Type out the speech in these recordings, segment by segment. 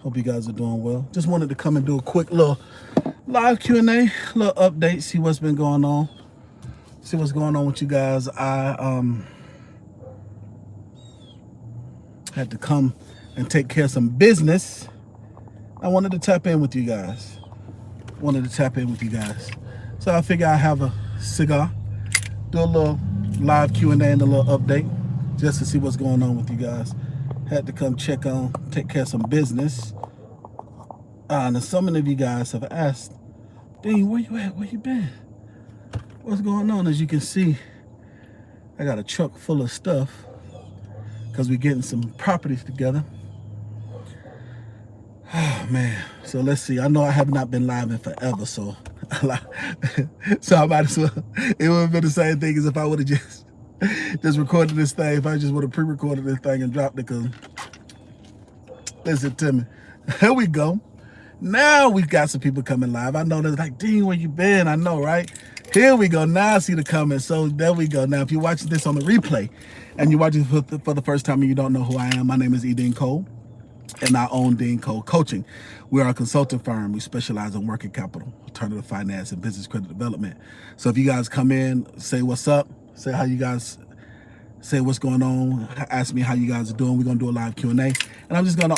Hope you guys are doing well. Just wanted to come and do a quick little live Q&A, little update, see what's been going on. See what's going on with you guys. I had to come and take care of some business. I wanted to tap in with you guys. So I figure I have a cigar, do a little live Q&A and a little update just to see what's going on with you guys. Had to come take care of some business. And so many of you guys have asked, Dean, where you at? Where you been? What's going on? As you can see, I got a truck full of stuff because we're getting some properties together. Oh man, so let's see. I know I have not been live in forever, so I might as well. It would have been the same thing as if I would have just recorded this thing. If I just would have pre-recorded this thing and dropped it, because listen to me. Here we go. Now we've got some people coming live. I know they're like, Dean, where you been? I know, right? Here we go. Now I see the comments. So there we go. Now, if you're watching this on the replay and you're watching for the first time and you don't know who I am, my name is E.DeanCole. And I own E.DeanCole Coaching. We are a consulting firm. We specialize in working capital, alternative finance, and business credit development. So if you guys come in, say what's up, say how you guys, say what's going on, ask me how you guys are doing. We're going to do a live Q&A. And I'm just going to,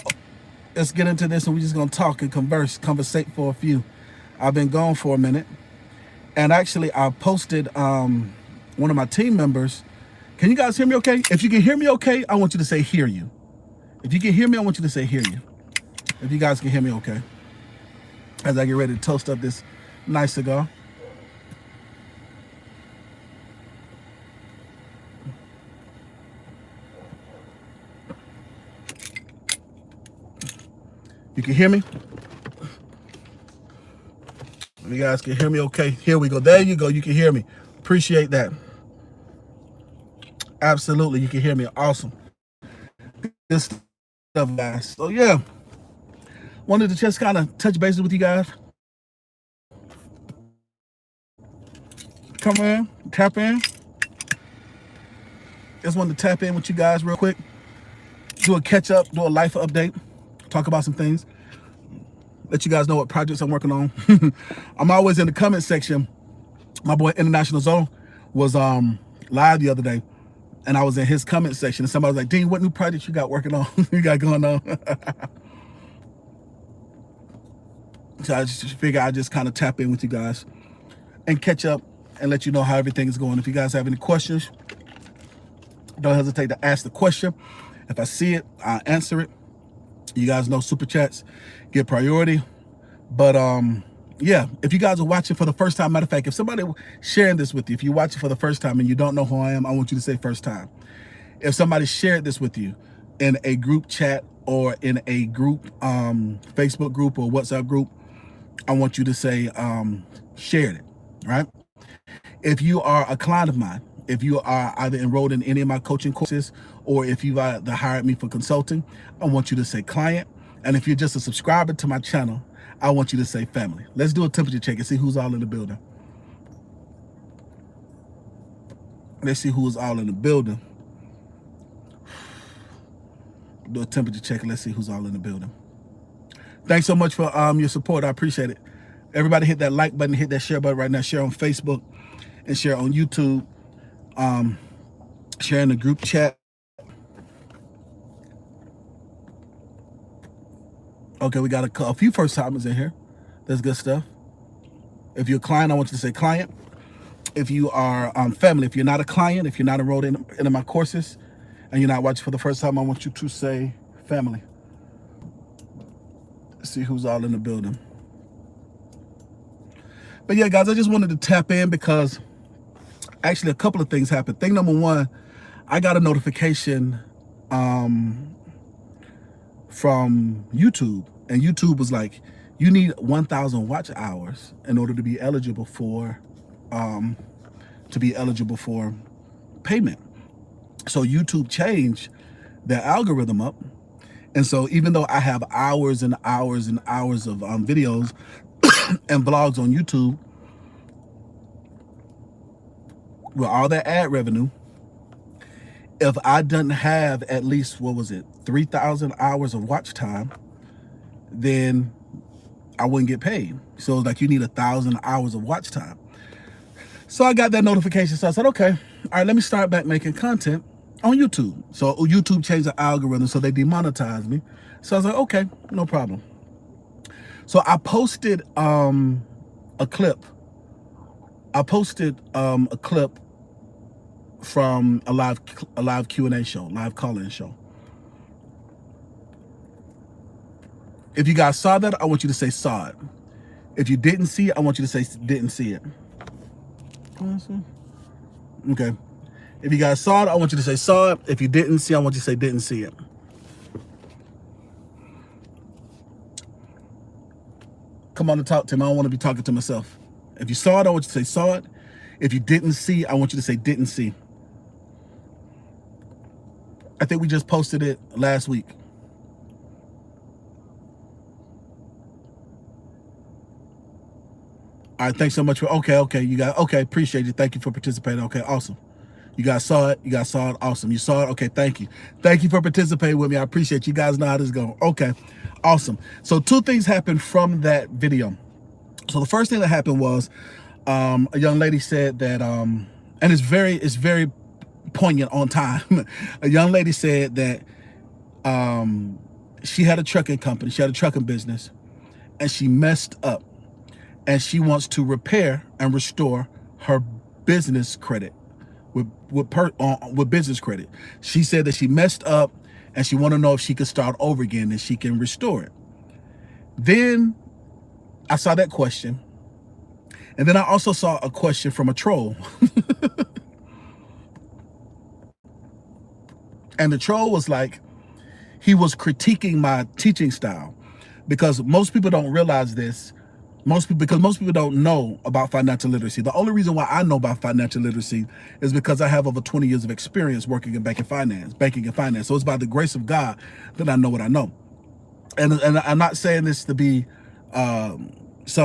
let's get into this and we're just going to talk and conversate for a few. I've been gone for a minute. And actually, I posted one of my team members. Can you guys hear me okay? If you can hear me okay, I want you to say hear you. If you can hear me, I want you to say hear you. If you guys can hear me okay. As I get ready to toast up this nice cigar. You can hear me? If you guys can hear me okay, here we go. There you go. You can hear me. Appreciate that. Absolutely. You can hear me. Awesome. Good stuff, guys. So, yeah. Wanted to just kind of touch bases with you guys. Come in. Tap in. Just wanted to tap in with you guys real quick. Do a catch up. Do a life update. Talk about some things. Let you guys know what projects I'm working on. I'm always in the comment section. My boy International Zone was live the other day, and I was in his comment section, and somebody was like, Dean, what new projects you got working on? You got going on? So I just figure I just kind of tap in with you guys and catch up and let you know how everything is going. If you guys have any questions, don't hesitate to ask the question. If I see it, I'll answer it. You guys know super chats get priority. But yeah, if you guys are watching for the first time, matter of fact, if somebody sharing this with you, if you're watching for the first time and you don't know who I am, I want you to say first time. If somebody shared this with you in a group chat or in a group, Facebook group or WhatsApp group, I want you to say shared it, right? If you are a client of mine, if you are either enrolled in any of my coaching courses or if you've hired me for consulting, I want you to say client. And if you're just a subscriber to my channel, I want you to say family. Let's do a temperature check and see who's all in the building. Let's see who is all in the building. Do a temperature check and let's see who's all in the building. Thanks so much for your support. I appreciate it. Everybody hit that like button, hit that share button right now. Share on Facebook and share on YouTube. Share in the group chat. Okay, we got a few first timers in here. That's good stuff. If you're a client, I want you to say client. If you are family, if you're not a client, if you're not enrolled in my courses and you're not watching for the first time, I want you to say family. Let's see who's all in the building. But yeah, guys, I just wanted to tap in because actually a couple of things happened. Thing number one, I got a notification from YouTube, and YouTube was like, you need 1,000 watch hours in order to be eligible for payment. So YouTube changed their algorithm up, and so even though I have hours and hours and hours of videos and vlogs on YouTube with all that ad revenue, if I didn't have at least, 3,000 hours of watch time, then I wouldn't get paid. So it's like, you need 1,000 hours of watch time. So I got that notification. So I said, okay, all right, let me start back making content on YouTube. So YouTube changed the algorithm, so they demonetized me. So I was like, okay, no problem. So I posted a clip. I posted a clip from a live Q&A show, live call-in show. If you guys saw that, I want you to say saw it. If you didn't see it, I want you to say didn't see it. Okay. If you guys saw it, I want you to say saw it. If you didn't see it, I want you to say didn't see it. Come on and talk to me. I don't want to be talking to myself. If you saw it, I want you to say saw it. If you didn't see, I want you to say didn't see. I think we just posted it last week. All right, thanks so much for, okay, you got, okay, appreciate you. Thank you for participating. Okay, awesome. You guys saw it. You guys saw it. Awesome. You saw it. Okay, thank you. Thank you for participating with me. I appreciate you guys know how this is going. Okay, awesome. So 2 things happened from that video. So the first thing that happened was a young lady said that, and it's very poignant on time. A young lady said that she had a trucking company. She had a trucking business, and she messed up. And she wants to repair and restore her business credit with business credit. She said that she messed up and she want to know if she could start over again and she can restore it. Then I saw that question. And then I also saw a question from a troll. And the troll was like, he was critiquing my teaching style, because most people don't realize this. Because most people don't know about financial literacy. The only reason why I know about financial literacy is because I have over 20 years of experience working in banking and finance. So it's by the grace of God that I know what I know. And I'm not saying this to be I'm not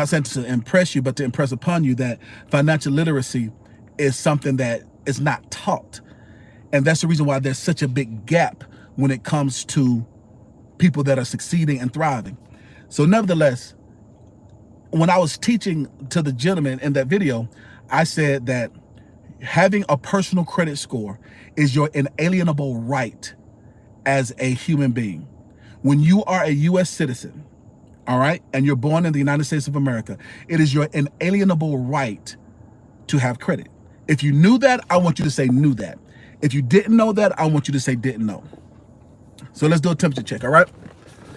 saying to impress you, but to impress upon you that financial literacy is something that is not taught. And that's the reason why there's such a big gap when it comes to people that are succeeding and thriving. So nevertheless, when I was teaching to the gentleman in that video, I said that having a personal credit score is your inalienable right as a human being. When you are a U.S. citizen, all right, and you're born in the United States of America, it is your inalienable right to have credit. If you knew that, I want you to say knew that. If you didn't know that, I want you to say didn't know. So let's do a temperature check, all right?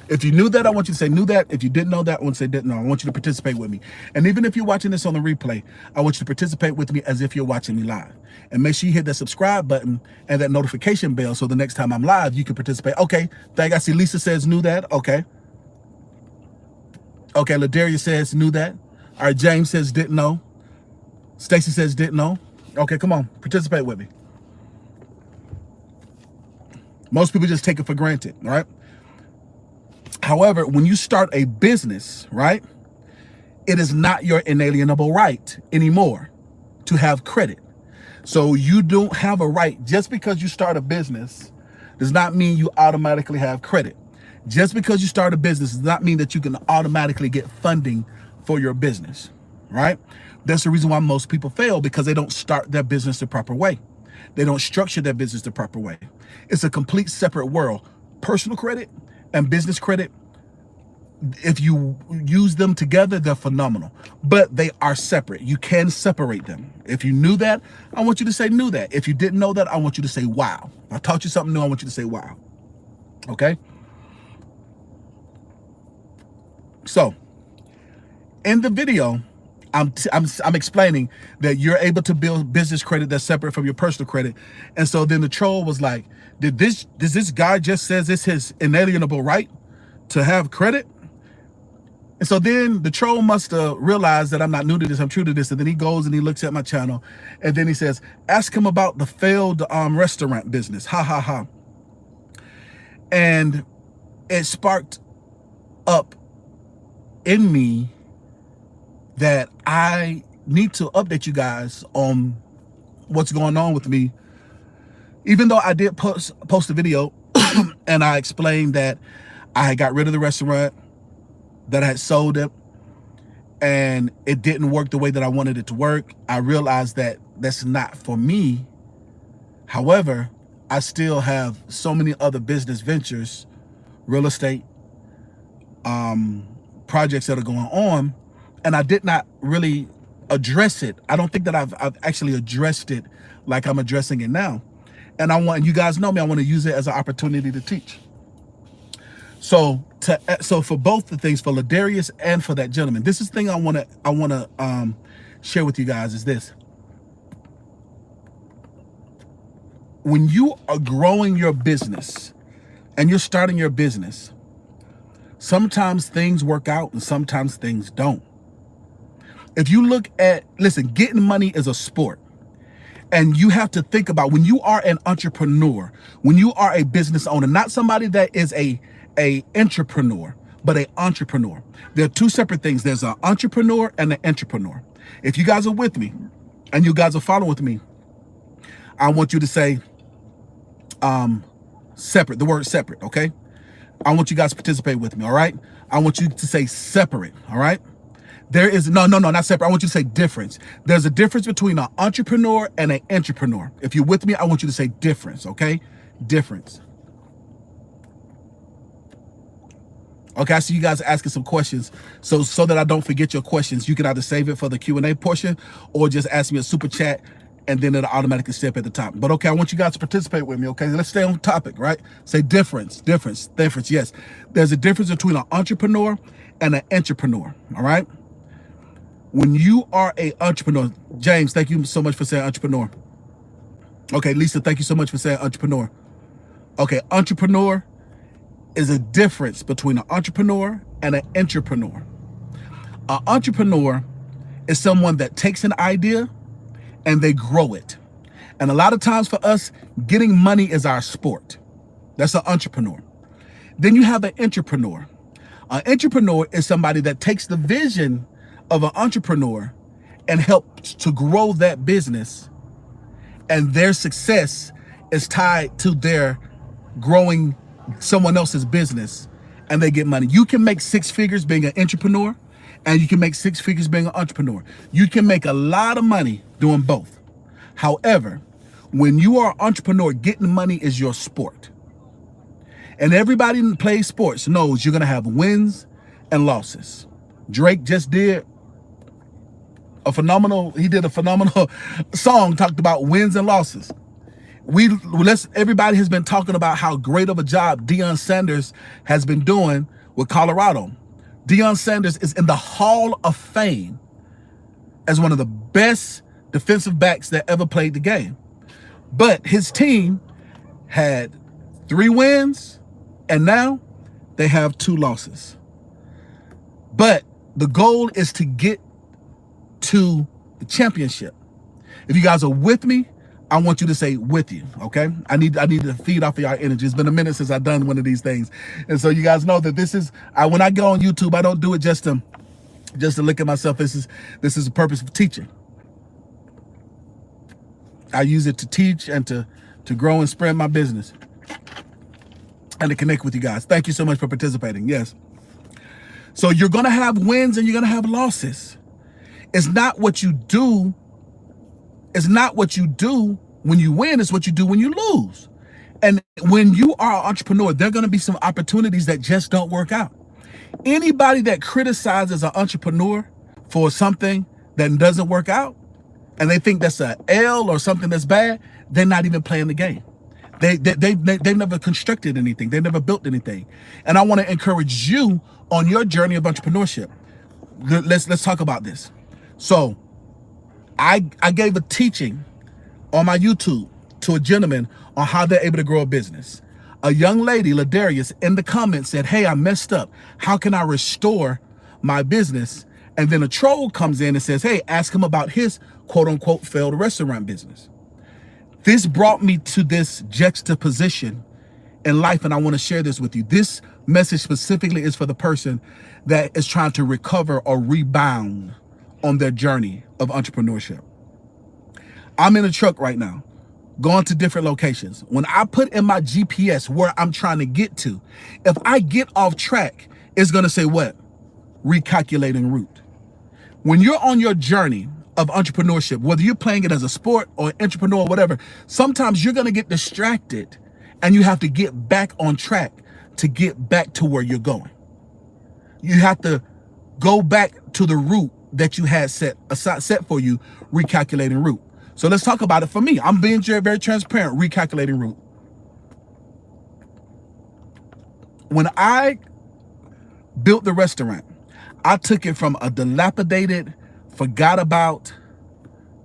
If you knew that, I want you to say knew that. If you didn't know that, I want you to say didn't know. I want you to participate with me. And even if you're watching this on the replay, I want you to participate with me as if you're watching me live. And make sure you hit that subscribe button and that notification bell so the next time I'm live, you can participate. Okay, I see Lisa says knew that. Okay. Okay, Ladaria says knew that. All right, James says didn't know. Stacy says didn't know. Okay, come on, participate with me. Most people just take it for granted, all right? However, when you start a business, right, it is not your inalienable right anymore to have credit. So you don't have a right. Just because you start a business does not mean you automatically have credit. Just because you start a business does not mean that you can automatically get funding for your business, right? That's the reason why most people fail, because they don't start their business the proper way. They don't structure their business the proper way. It's a complete separate world. Personal credit and business credit, if you use them together, they're phenomenal, but they are separate. You can separate them. If you knew that, I want you to say knew that. If you didn't know that, I want you to say wow. If I taught you something new, I want you to say wow. Okay? So in the video, I'm explaining that you're able to build business credit that's separate from your personal credit. And so then the troll was like, does this guy just says it's his inalienable right to have credit? And so then the troll must have realized that I'm not new to this, I'm true to this. And then he goes and he looks at my channel and then he says, ask him about the failed restaurant business. Ha, ha, ha. And it sparked up in me that I need to update you guys on what's going on with me. Even though I did post a video And I explained that I had got rid of the restaurant, that I had sold it, and it didn't work the way that I wanted it to work. I realized that that's not for me. However, I still have so many other business ventures, real estate, projects that are going on, and I did not really address it. I don't think that I've actually addressed it like I'm addressing it now. And you guys know me, I want to use it as an opportunity to teach. So for both the things, for Ladarius and for that gentleman, this is the thing I want to share with you guys is this. When you are growing your business and you're starting your business, sometimes things work out and sometimes things don't. If you look at, listen, getting money is a sport. And you have to think about when you are an entrepreneur, when you are a business owner, not somebody that is a entrepreneur, but an entrepreneur. There are two separate things. There's an entrepreneur and an entrepreneur. If you guys are with me and you guys are following with me, I want you to say separate, the word separate, okay? I want you guys to participate with me, all right? I want you to say separate, all right? There is, no, not separate. I want you to say difference. There's a difference between an entrepreneur and an entrepreneur. If you're with me, I want you to say difference, okay? Difference. Okay, I see you guys asking some questions. So that I don't forget your questions, you can either save it for the Q&A portion or just ask me a super chat and then it'll automatically step at the top. But okay, I want you guys to participate with me, okay? Let's stay on topic, right? Say difference, yes. There's a difference between an entrepreneur and an entrepreneur, all right? When you are an entrepreneur, James, thank you so much for saying entrepreneur. Okay, Lisa, thank you so much for saying entrepreneur. Okay, entrepreneur is a difference between an entrepreneur and an entrepreneur. An entrepreneur is someone that takes an idea and they grow it. And a lot of times for us, getting money is our sport. That's an entrepreneur. Then you have an entrepreneur. An entrepreneur is somebody that takes the vision of an entrepreneur and helps to grow that business, and their success is tied to their growing someone else's business, and they get money. You can make six figures being an entrepreneur, and you can make six figures being an entrepreneur. You can make a lot of money doing both. However, when you are an entrepreneur, getting money is your sport. And everybody who plays sports knows you're going to have wins and losses. Drake just did a phenomenal song, talked about wins and losses. Everybody has been talking about how great of a job Deion Sanders has been doing with Colorado. Deion Sanders is in the Hall of Fame as one of the best defensive backs that ever played the game. But his team had 3 wins and now they have 2 losses. But the goal is to get to the championship. If you guys are with me, I want you to say with you, okay? I need to feed off of y'all energy. It's been a minute since I've done one of these things. And so you guys know that this is, when I go on YouTube, I don't do it just to look at myself. This is the purpose of teaching. I use it to teach and to grow and spread my business and to connect with you guys. Thank you so much for participating. Yes. So you're going to have wins and you're going to have losses. It's not what you do. It's not what you do when you win. It's what you do when you lose. And when you are an entrepreneur, there are going to be some opportunities that just don't work out. Anybody that criticizes an entrepreneur for something that doesn't work out and they think that's an L or something that's bad, they're not even playing the game. They've never constructed anything. They've never built anything. And I want to encourage you on your journey of entrepreneurship. Let's talk about this. So I gave a teaching on my YouTube to a gentleman on how they're able to grow a business. A young lady, Ladarius, in the comments said, hey, I messed up. How can I restore my business? And then a troll comes in and says, hey, ask him about his quote unquote failed restaurant business. This brought me to this juxtaposition in life, and I want to share this with you. This message specifically is for the person that is trying to recover or rebound on their journey of entrepreneurship. I'm in a truck right now. going to different locations. When I put in my GPS where I'm trying to get to, if I get off track, it's going to say what? Recalculating route. When you're on your journey of entrepreneurship, whether you're playing it as a sport or entrepreneur or whatever, sometimes you're going to get distracted and you have to get back on track to get back to where you're going. You have to go back to the route that you had set for you, recalculating route. So let's talk about it for me. I'm being very, very transparent, recalculating route. When I built the restaurant, I took it from a dilapidated, forgot about,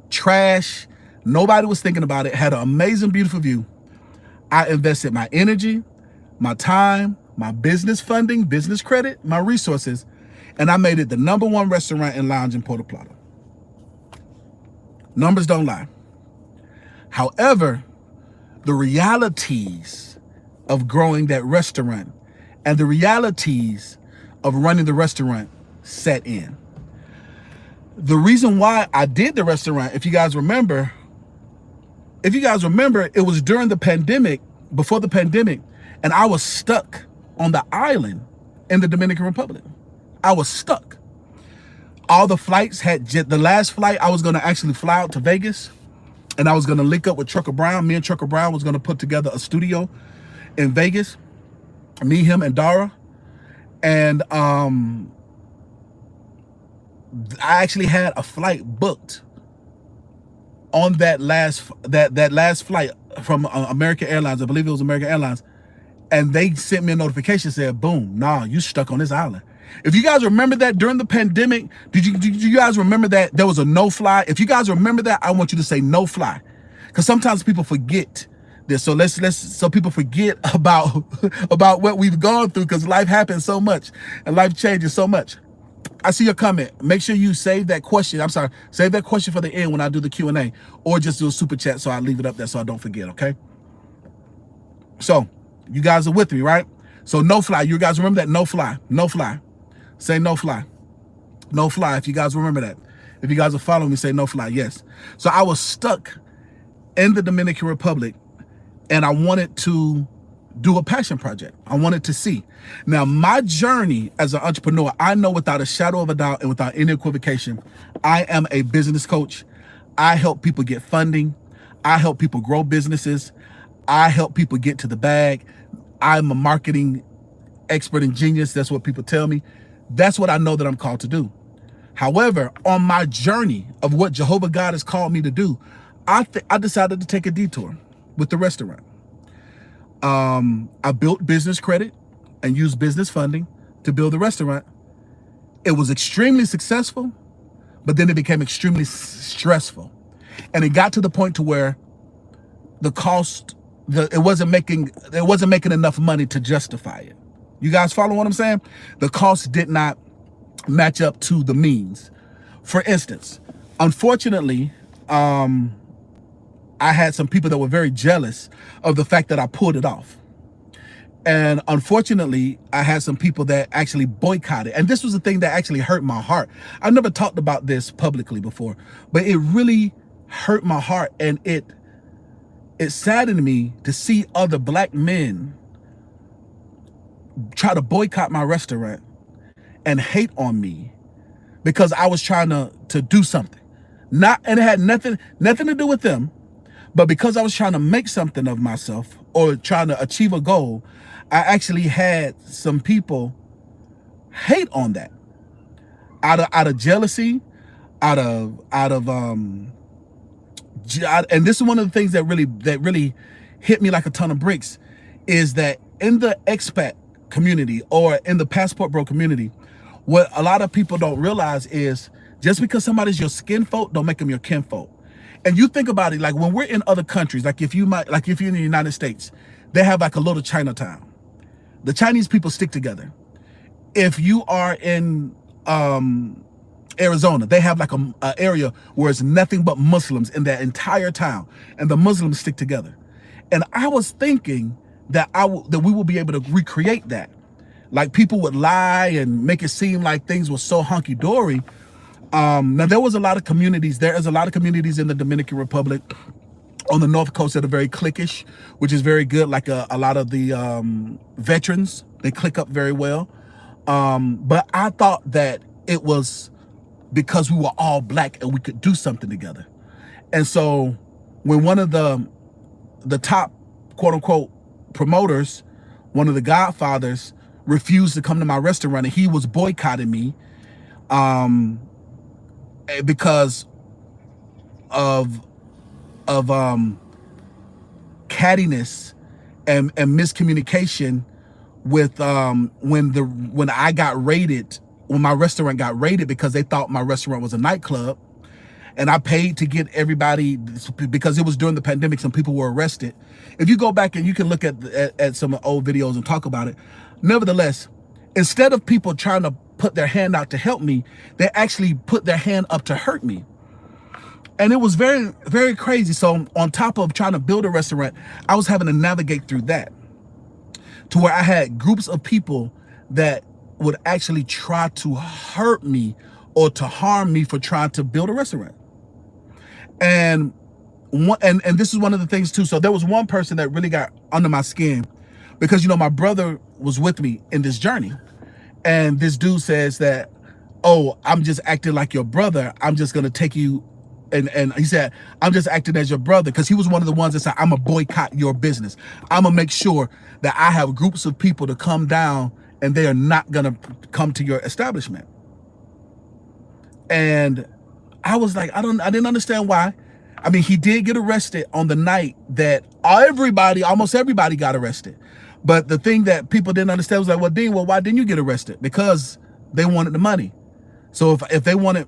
trash, nobody was thinking about it, had an amazing, beautiful view. I invested my energy, my time, my business funding, business credit, my resources, and I made it the #1 restaurant and lounge in Puerto Plata. Numbers don't lie. However, the realities of growing that restaurant and the realities of running the restaurant set in. The reason why I did the restaurant, if you guys remember, it was during the pandemic, before the pandemic, and I was stuck on the island in the Dominican Republic. I was stuck. All the flights the last flight, I was going to actually fly out to Vegas, and I was going to link up with Trucker Brown. Me and Trucker Brown was going to put together a studio in Vegas. Me, him, and Dara. And I actually had a flight booked on that last flight from American Airlines. I believe it was American Airlines. And they sent me a notification, said, boom, nah, you stuck on this island. If you guys remember that during the pandemic, did you guys remember that there was a no fly? If you guys remember that, I want you to say no fly. Because sometimes people forget this. So so people forget about what we've gone through, because life happens so much and life changes so much. I see your comment. Make sure you save that question. Save that question for the end when I do the Q&A, or just do a super chat so I leave it up there so I don't forget, okay? So you guys are with me, right? So no fly. You guys remember that? No fly. No fly. Say no fly. No fly. If you guys remember that. If you guys are following me, say no fly. Yes. So I was stuck in the Dominican Republic, and I wanted to do a passion project. I wanted to see. Now, my journey as an entrepreneur, I know without a shadow of a doubt and without any equivocation, I am a business coach. I help people get funding. I help people grow businesses. I help people get to the bag. I'm a marketing expert and genius. That's what people tell me. That's what I know that I'm called to do. However, on my journey of what Jehovah God has called me to do, I decided to take a detour with the restaurant. I built business credit and used business funding to build the restaurant. It was extremely successful, but then it became extremely stressful. And it got to the point to where the cost, it wasn't making enough money to justify it. You guys follow what I'm saying? The cost did not match up to the means. For instance, unfortunately, I had some people that were very jealous of the fact that I pulled it off. And unfortunately, I had some people that actually boycotted. And this was the thing that actually hurt my heart. I never talked about this publicly before, but it really hurt my heart. And it saddened me to see other Black men try to boycott my restaurant and hate on me because I was trying to do something. And it had nothing to do with them, but because I was trying to make something of myself or trying to achieve a goal, I actually had some people hate on that out of jealousy, and this is one of the things that really hit me like a ton of bricks, is that in the expat community or in the passport bro community, what a lot of people don't realize is just because somebody's your skin folk don't make them your kinfolk. And you think about it, like when we're in other countries, if you're in the United States, they have like a little Chinatown. The Chinese people stick together. If you are in Arizona, they have like a area where it's nothing but Muslims in that entire town, and the Muslims stick together. And I was thinking that we will be able to recreate that. Like people would lie and make it seem like things were so hunky-dory. Now there is a lot of communities in the Dominican Republic on the North Coast that are very cliquish, which is very good. Like a lot of the veterans, they click up very well. But I thought that it was because we were all black and we could do something together. And so when one of the top quote unquote promoters, one of the godfathers, refused to come to my restaurant and he was boycotting me because of cattiness and miscommunication with when I got raided, when my restaurant got raided because they thought my restaurant was a nightclub. And I paid to get everybody, because it was during the pandemic, some people were arrested. If you go back and you can look at some old videos and talk about it. Nevertheless, instead of people trying to put their hand out to help me, they actually put their hand up to hurt me. And it was very, very crazy. So on top of trying to build a restaurant, I was having to navigate through that, to where I had groups of people that would actually try to hurt me or to harm me for trying to build a restaurant. And this is one of the things too. So there was one person that really got under my skin, because, you know, my brother was with me in this journey. And this dude says that, oh, I'm just acting like your brother. I'm just going to take you. And he said, I'm just acting as your brother, because he was one of the ones that said, I'm going to boycott your business. I'm going to make sure that I have groups of people to come down and they are not going to come to your establishment. And I was like, I didn't understand why. I mean, he did get arrested on the night that almost everybody got arrested. But the thing that people didn't understand was like, well, Dean, why didn't you get arrested? Because they wanted the money. So if they wanted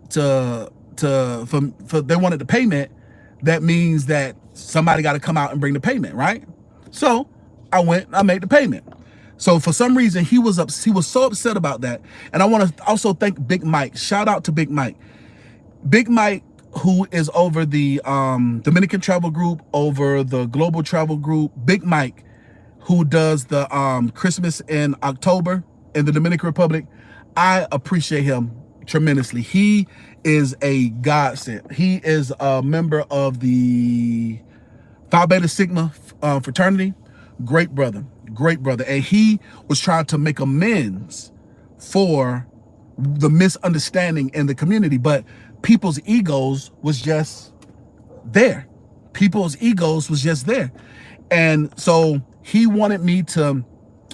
they wanted the payment, that means that somebody got to come out and bring the payment, right? So I made the payment. So for some reason he was so upset about that. And I want to also thank Big Mike. Shout out to Big Mike. Big Mike, who is over the Dominican travel group, over the global travel group. Big Mike, who does the Christmas in October in the Dominican Republic. I appreciate him tremendously. He is a godsend. He is a member of the Phi Beta Sigma fraternity. Great brother. And he was trying to make amends for the misunderstanding in the community, but people's egos was just there. And so he wanted me to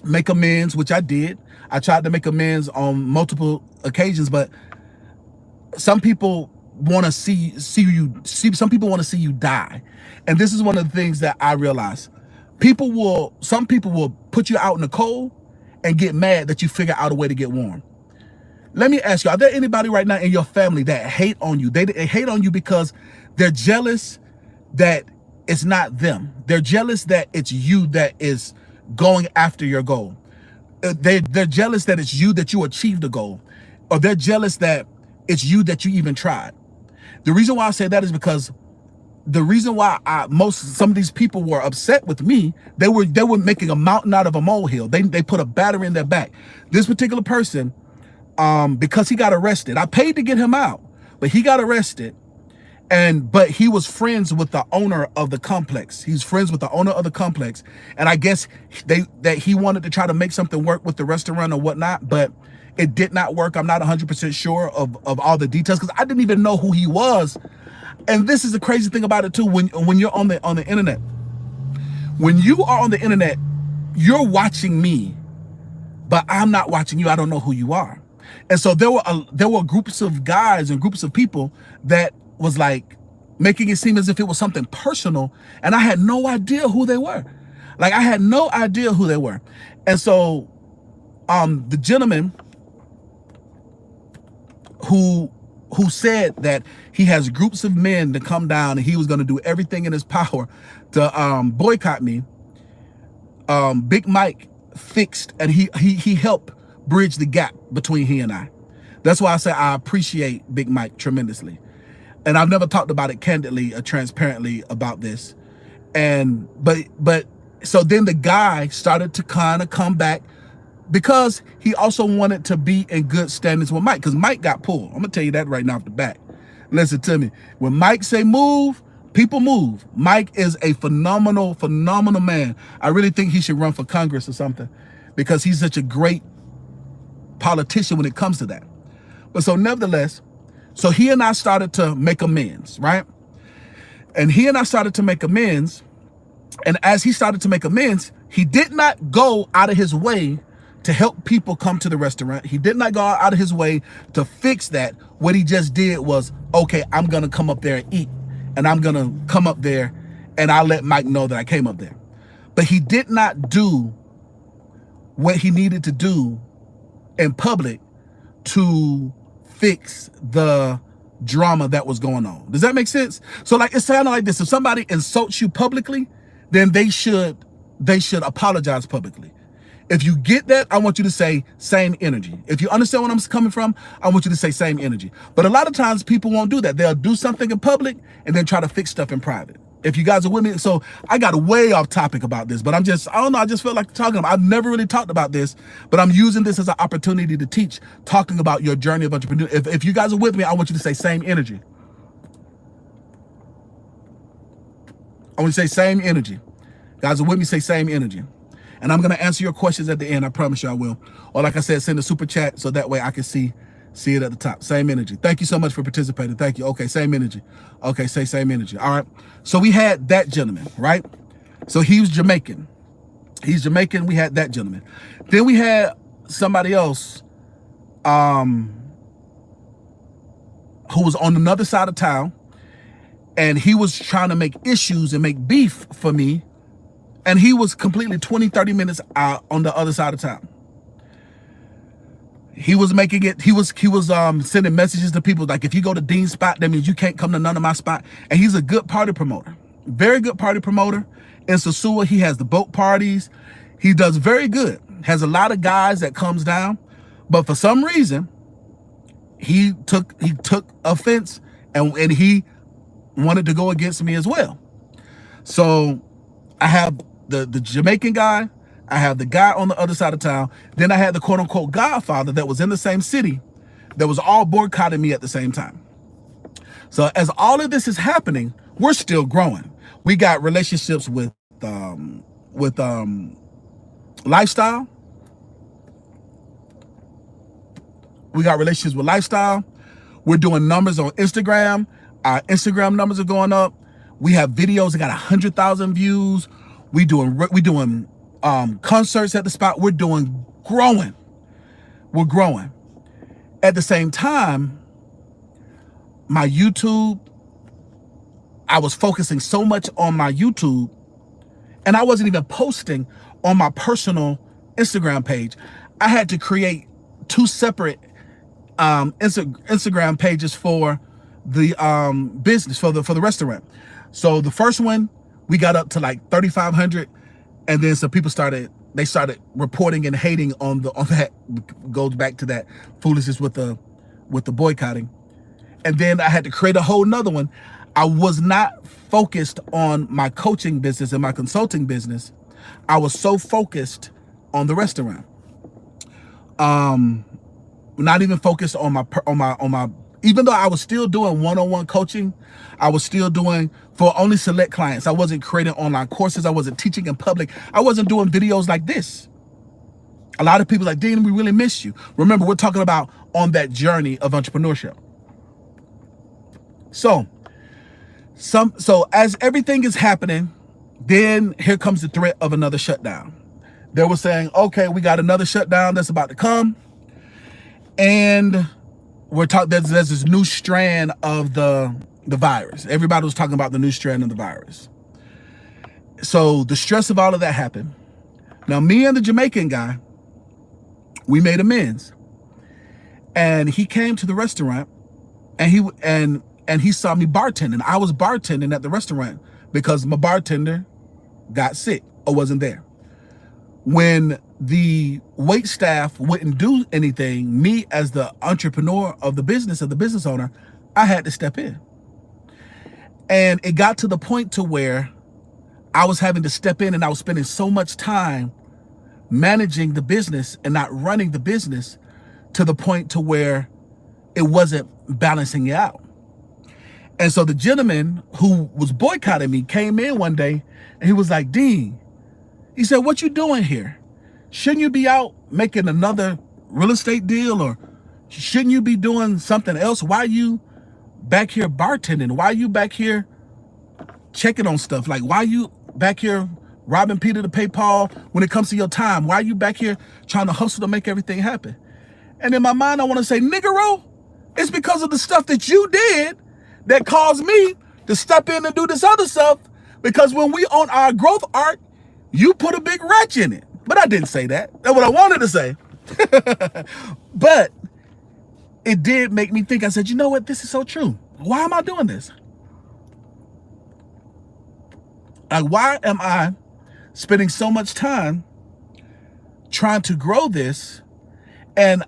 make amends, which I did. I tried to make amends on multiple occasions, but some people want to see you die. And this is one of the things that I realized. Some people will put you out in the cold and get mad that you figure out a way to get warm. Let me ask you, are there anybody right now in your family that hate on you? They hate on you because they're jealous that it's not them. They're jealous that it's you that is going after your goal. They're jealous that it's you that you achieved the goal, or they're jealous that it's you that you even tried. The reason why I say that is because the reason why some of these people were upset with me, they were making a mountain out of a molehill. They put a battery in their back. This particular person, because he got arrested, I paid to get him out, but he got arrested. But he was friends with the owner of the complex. He's friends with the owner of the complex. And I guess that he wanted to try to make something work with the restaurant or whatnot, but it did not work. I'm not 100% sure of all the details, because I didn't even know who he was. And this is the crazy thing about it too. When you're on the internet, when you are on the internet, you're watching me, but I'm not watching you. I don't know who you are. And so there were groups of guys and groups of people that was like making it seem as if it was something personal, and I had no idea who they were. And so the gentleman who said that he has groups of men to come down and he was going to do everything in his power to boycott me, Big Mike fixed, and he helped bridge the gap between he and I. That's why I say I appreciate Big Mike tremendously. And I've never talked about it candidly or transparently about this. But so then the guy started to kind of come back, because he also wanted to be in good standings with Mike, because Mike got pulled. I'm gonna tell you that right now off the bat. Listen to me. When Mike say move, People move. Mike is a phenomenal man. I really think he should run for Congress or something because he's such a great politician when it comes to that. But so nevertheless, so he and I started to make amends, right? And he and I started to make amends. And as he started to make amends, he did not go out of his way to help people come to the restaurant. He did not go out of his way to fix that. What he just did was, okay, I'm going to come up there and eat. And I'm going to come up there and I'll let Mike know that I came up there. But he did not do what he needed to do in public to fix the drama that was going on. Does that make sense? So like, it's sounding like this. If somebody insults you publicly, then they should apologize publicly. If you get that, I want you to say same energy. If you understand where I'm coming from, I want you to say same energy. But a lot of times people won't do that. They'll do something in public and then try to fix stuff in private. If you guys are with me, so I got way off topic about this, but I don't know, I just felt like talking about, I've never really talked about this, but I'm using this as an opportunity to teach, talking about your journey of entrepreneurship. If you guys are with me, I want you to say same energy. I want you to say same energy. Guys are with me, say same energy. And I'm gonna answer your questions at the end, I promise you I will. Or like I said, send a super chat so that way I can see it at the top. Same energy. Thank you so much for participating. Thank you. Okay, same energy. Okay, say same energy. All right. So we had that gentleman, right? So he was Jamaican. He's Jamaican. We had that gentleman. Then we had somebody else who was on another side of town, and he was trying to make issues and make beef for me. And he was completely 20, 30 minutes out on the other side of town. He was making it, he was sending messages to people like, if you go to Dean's spot, that means you can't come to none of my spot. And he's a good party promoter, very good party promoter. In Sosua, he has the boat parties. He does very good, has a lot of guys that comes down. But for some reason, he took offense and he wanted to go against me as well. So I have the Jamaican guy, I have the guy on the other side of town. Then I had the quote unquote Godfather that was in the same city that was all boycotting me at the same time. So as all of this is happening, we're still growing. We got relationships with lifestyle. We got relationships with lifestyle. We're doing numbers on Instagram. Our Instagram numbers are going up. We have videos that got 100,000 views. We doing concerts at the spot. We're growing. We're growing. At the same time, my YouTube, I was focusing so much on my YouTube, and I wasn't even posting on my personal Instagram page. I had to create two separate Instagram pages for the business, for the restaurant. So the first one, we got up to like 3,500. And then some people started reporting and hating on that. Goes back to that foolishness with the boycotting. And then I had to create a whole nother one. I was not focused on my coaching business and my consulting business. I was so focused on the restaurant. Not even focused on my even though I was still doing one-on-one coaching, I was still doing for only select clients. I wasn't creating online courses. I wasn't teaching in public. I wasn't doing videos like this. A lot of people are like, Dean, we really miss you. Remember, we're talking about on that journey of entrepreneurship. So as everything is happening, then here comes the threat of another shutdown. They were saying, okay, we got another shutdown that's about to come. And we're talking, there's this new strand of the virus. Everybody was talking about the new strand of the virus. So the stress of all of that happened. Now, me and the Jamaican guy, we made amends. And he came to the restaurant and he saw me bartending. I was bartending at the restaurant because my bartender got sick or wasn't there. When the wait staff wouldn't do anything, me as the entrepreneur of the business owner, I had to step in. And it got to the point to where I was having to step in and I was spending so much time managing the business and not running the business to the point to where it wasn't balancing it out. And so the gentleman who was boycotting me came in one day and he was like, Dean, he said, what you doing here? Shouldn't you be out making another real estate deal, or shouldn't you be doing something else? Why are you back here bartending? Why are you back here checking on stuff? Like, why are you back here robbing Peter to pay Paul when it comes to your time? Why are you back here trying to hustle to make everything happen? And in my mind, I want to say, niggero, it's because of the stuff that you did that caused me to step in and do this other stuff. Because when we on our growth arc, you put a big wrench in it. But I didn't say that. That's what I wanted to say. But it did make me think. I said, you know what? This is so true. Why am I doing this? Like, why am I spending so much time trying to grow this? And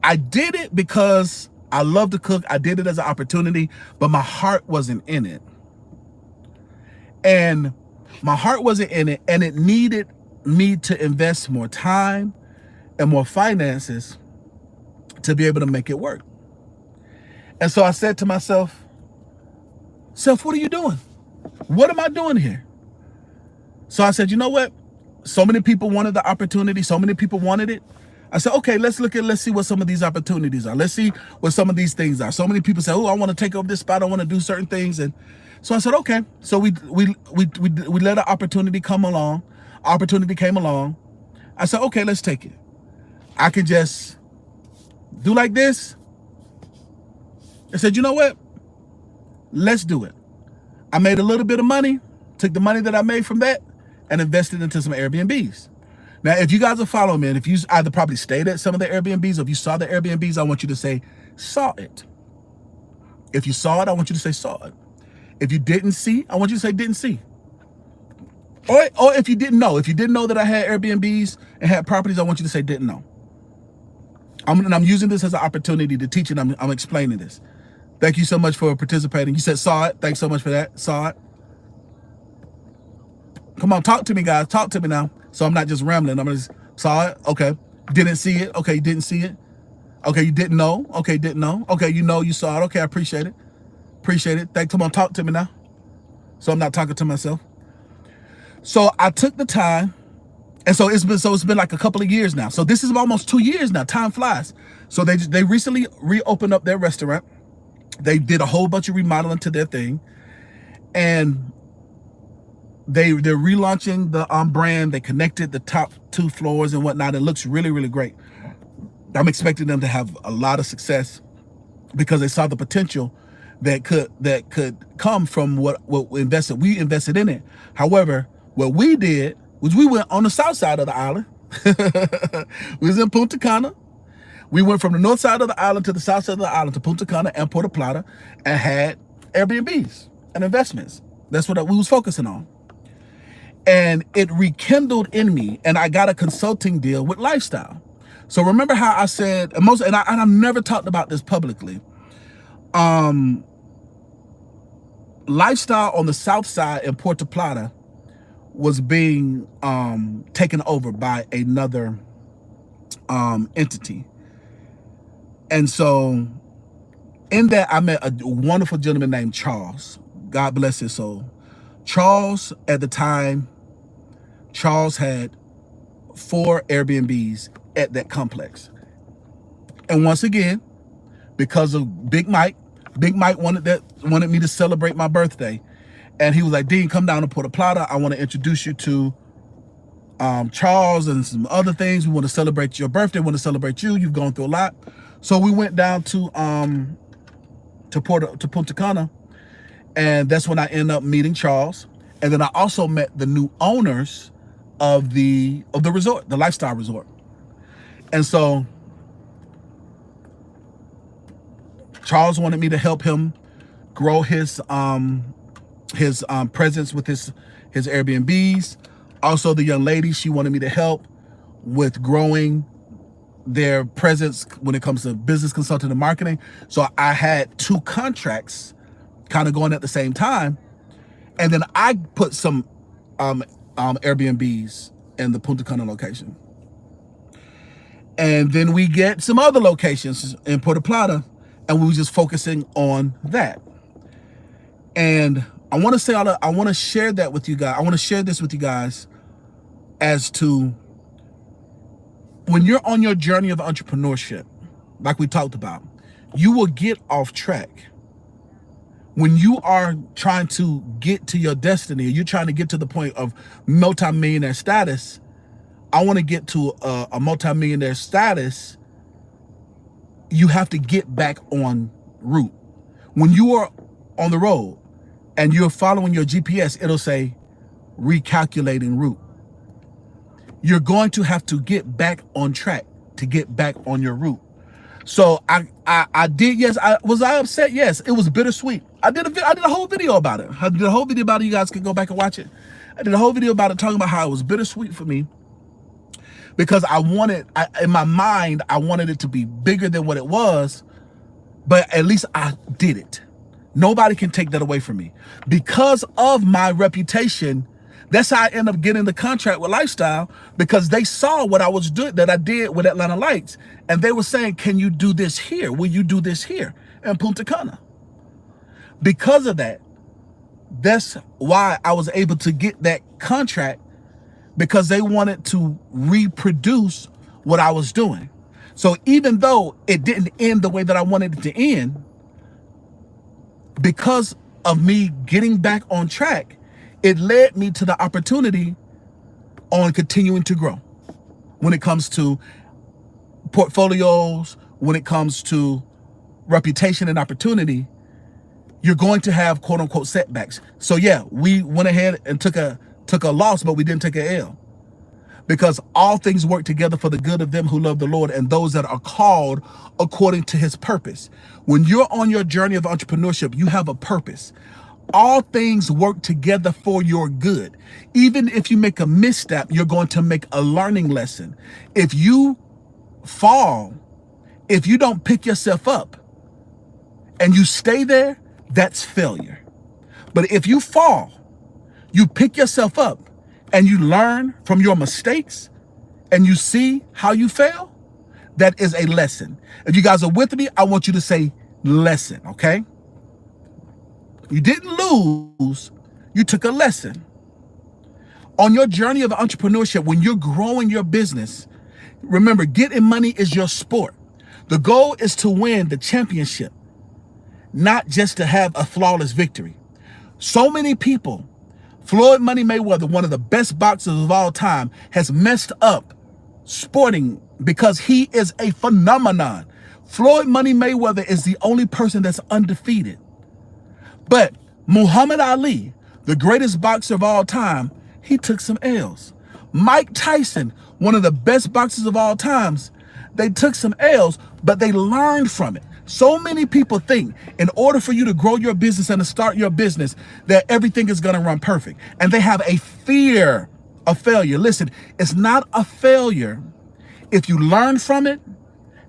I did it because I love to cook. I did it as an opportunity, but my heart wasn't in it. And my heart wasn't in it, and it needed me to invest more time and more finances to be able to make it work. And so I said to myself, Self, what are you doing? What am I doing here? So I said, you know what? So many people wanted the opportunity. So many people wanted it. I said, okay, let's see what some of these opportunities are. Let's see what some of these things are. So many people say, oh, I want to take over this spot. I want to do certain things. And so I said, okay. So we let an opportunity come along. Opportunity came along. I said, okay, let's take it. I can just do like this. I said, you know what? Let's do it. I made a little bit of money, took the money that I made from that and invested into some Airbnbs. Now, if you guys are following me, and if you either probably stayed at some of the Airbnbs, or if you saw the Airbnbs, I want you to say, saw it. If you saw it, I want you to say, saw it. If you didn't see, I want you to say, didn't see. Or if you didn't know that I had Airbnbs and had properties, I want you to say, didn't know. I'm using this as an opportunity to teach, and I'm explaining this. Thank you so much for participating. You said saw it. Thanks so much for that. Saw it. Come on, talk to me, guys. Talk to me now. So I'm not just rambling. I'm just saw it. Okay. Didn't see it. Okay, you didn't see it. Okay, you didn't know. Okay, didn't know. Okay, you know you saw it. Okay, I appreciate it. Appreciate it. Come on, talk to me now. So I'm not talking to myself. So I took the time, and so it's been like a couple of years now. So this is almost 2 years now. Time flies. So they recently reopened up their restaurant. They did a whole bunch of remodeling to their thing, and they're relaunching the brand. They connected the top 2 floors and whatnot. It looks really, really great. I'm expecting them to have a lot of success because they saw the potential that could come from what we invested in it. However, what we did was we went on the south side of the island. We was in Punta Cana. We went from the north side of the island to the south side of the island to Punta Cana and Puerto Plata, and had Airbnbs and investments. That's what we was focusing on. And it rekindled in me, and I got a consulting deal with Lifestyle. So remember how I said, and I've never talked about this publicly. Lifestyle on the south side in Puerto Plata was being taken over by another entity. And so in that, I met a wonderful gentleman named Charles. God bless his soul. Charles, at the time, Charles had 4 Airbnbs at that complex. And once again, because of Big Mike wanted me to celebrate my birthday. And he was like, Dean, come down to Puerto Plata. I want to introduce you to Charles and some other things. We want to celebrate your birthday. We want to celebrate you. You've gone through a lot. So we went down to Punta Cana, and that's when I ended up meeting Charles. And then I also met the new owners of the resort, the Lifestyle Resort. And so Charles wanted me to help him grow his presence with his Airbnbs. Also, the young lady, she wanted me to help with growing their presence when it comes to business consulting and marketing. So I had 2 contracts kind of going at the same time. And then I put some Airbnbs in the Punta Cana location. And then we get some other locations in Puerto Plata, and we were just focusing on that. And I want to share that with you guys. I want to share this with you guys as to when you're on your journey of entrepreneurship, like we talked about, you will get off track. When you are trying to get to your destiny, you're trying to get to the point of multimillionaire status. I want to get to a multimillionaire status. You have to get back on route. When you are on the road and you're following your GPS, it'll say recalculating route. You're going to have to get back on track to get back on your route. So I did, yes. Was I upset? Yes, it was bittersweet. I did a whole video about it. I did a whole video about it. You guys can go back and watch it. I did a whole video about it, talking about how it was bittersweet for me, because in my mind, I wanted it to be bigger than what it was, but at least I did it. Nobody can take that away from me. Because of my reputation, that's how I ended up getting the contract with Lifestyle, because they saw what I was doing, that I did with Atlanta Lights, and they were saying, can you do this here? Will you do this here in Punta Cana? Because of that, that's why I was able to get that contract, because they wanted to reproduce what I was doing. So even though it didn't end the way that I wanted it to end, because of me getting back on track, it led me to the opportunity on continuing to grow when it comes to portfolios, when it comes to reputation and opportunity. You're going to have quote unquote setbacks. So yeah, we went ahead and took a loss, but we didn't take an L, because all things work together for the good of them who love the Lord and those that are called according to his purpose. When you're on your journey of entrepreneurship, you have a purpose. All things work together for your good. Even if you make a misstep, you're going to make a learning lesson. If you fall, if you don't pick yourself up and you stay there, that's failure. But if you fall, you pick yourself up and you learn from your mistakes and you see how you fail, that is a lesson. If you guys are with me, I want you to say lesson, okay? You didn't lose, you took a lesson. On your journey of entrepreneurship, when you're growing your business, remember, getting money is your sport. The goal is to win the championship, not just to have a flawless victory. So many people, Floyd Money Mayweather, one of the best boxers of all time, has messed up sporting because he is a phenomenon. Floyd Money Mayweather is the only person that's undefeated. But Muhammad Ali, the greatest boxer of all time, he took some L's. Mike Tyson, one of the best boxers of all times, they took some L's, but they learned from it. So many people think in order for you to grow your business and to start your business, that everything is going to run perfect. And they have a fear of failure. Listen, it's not a failure if you learn from it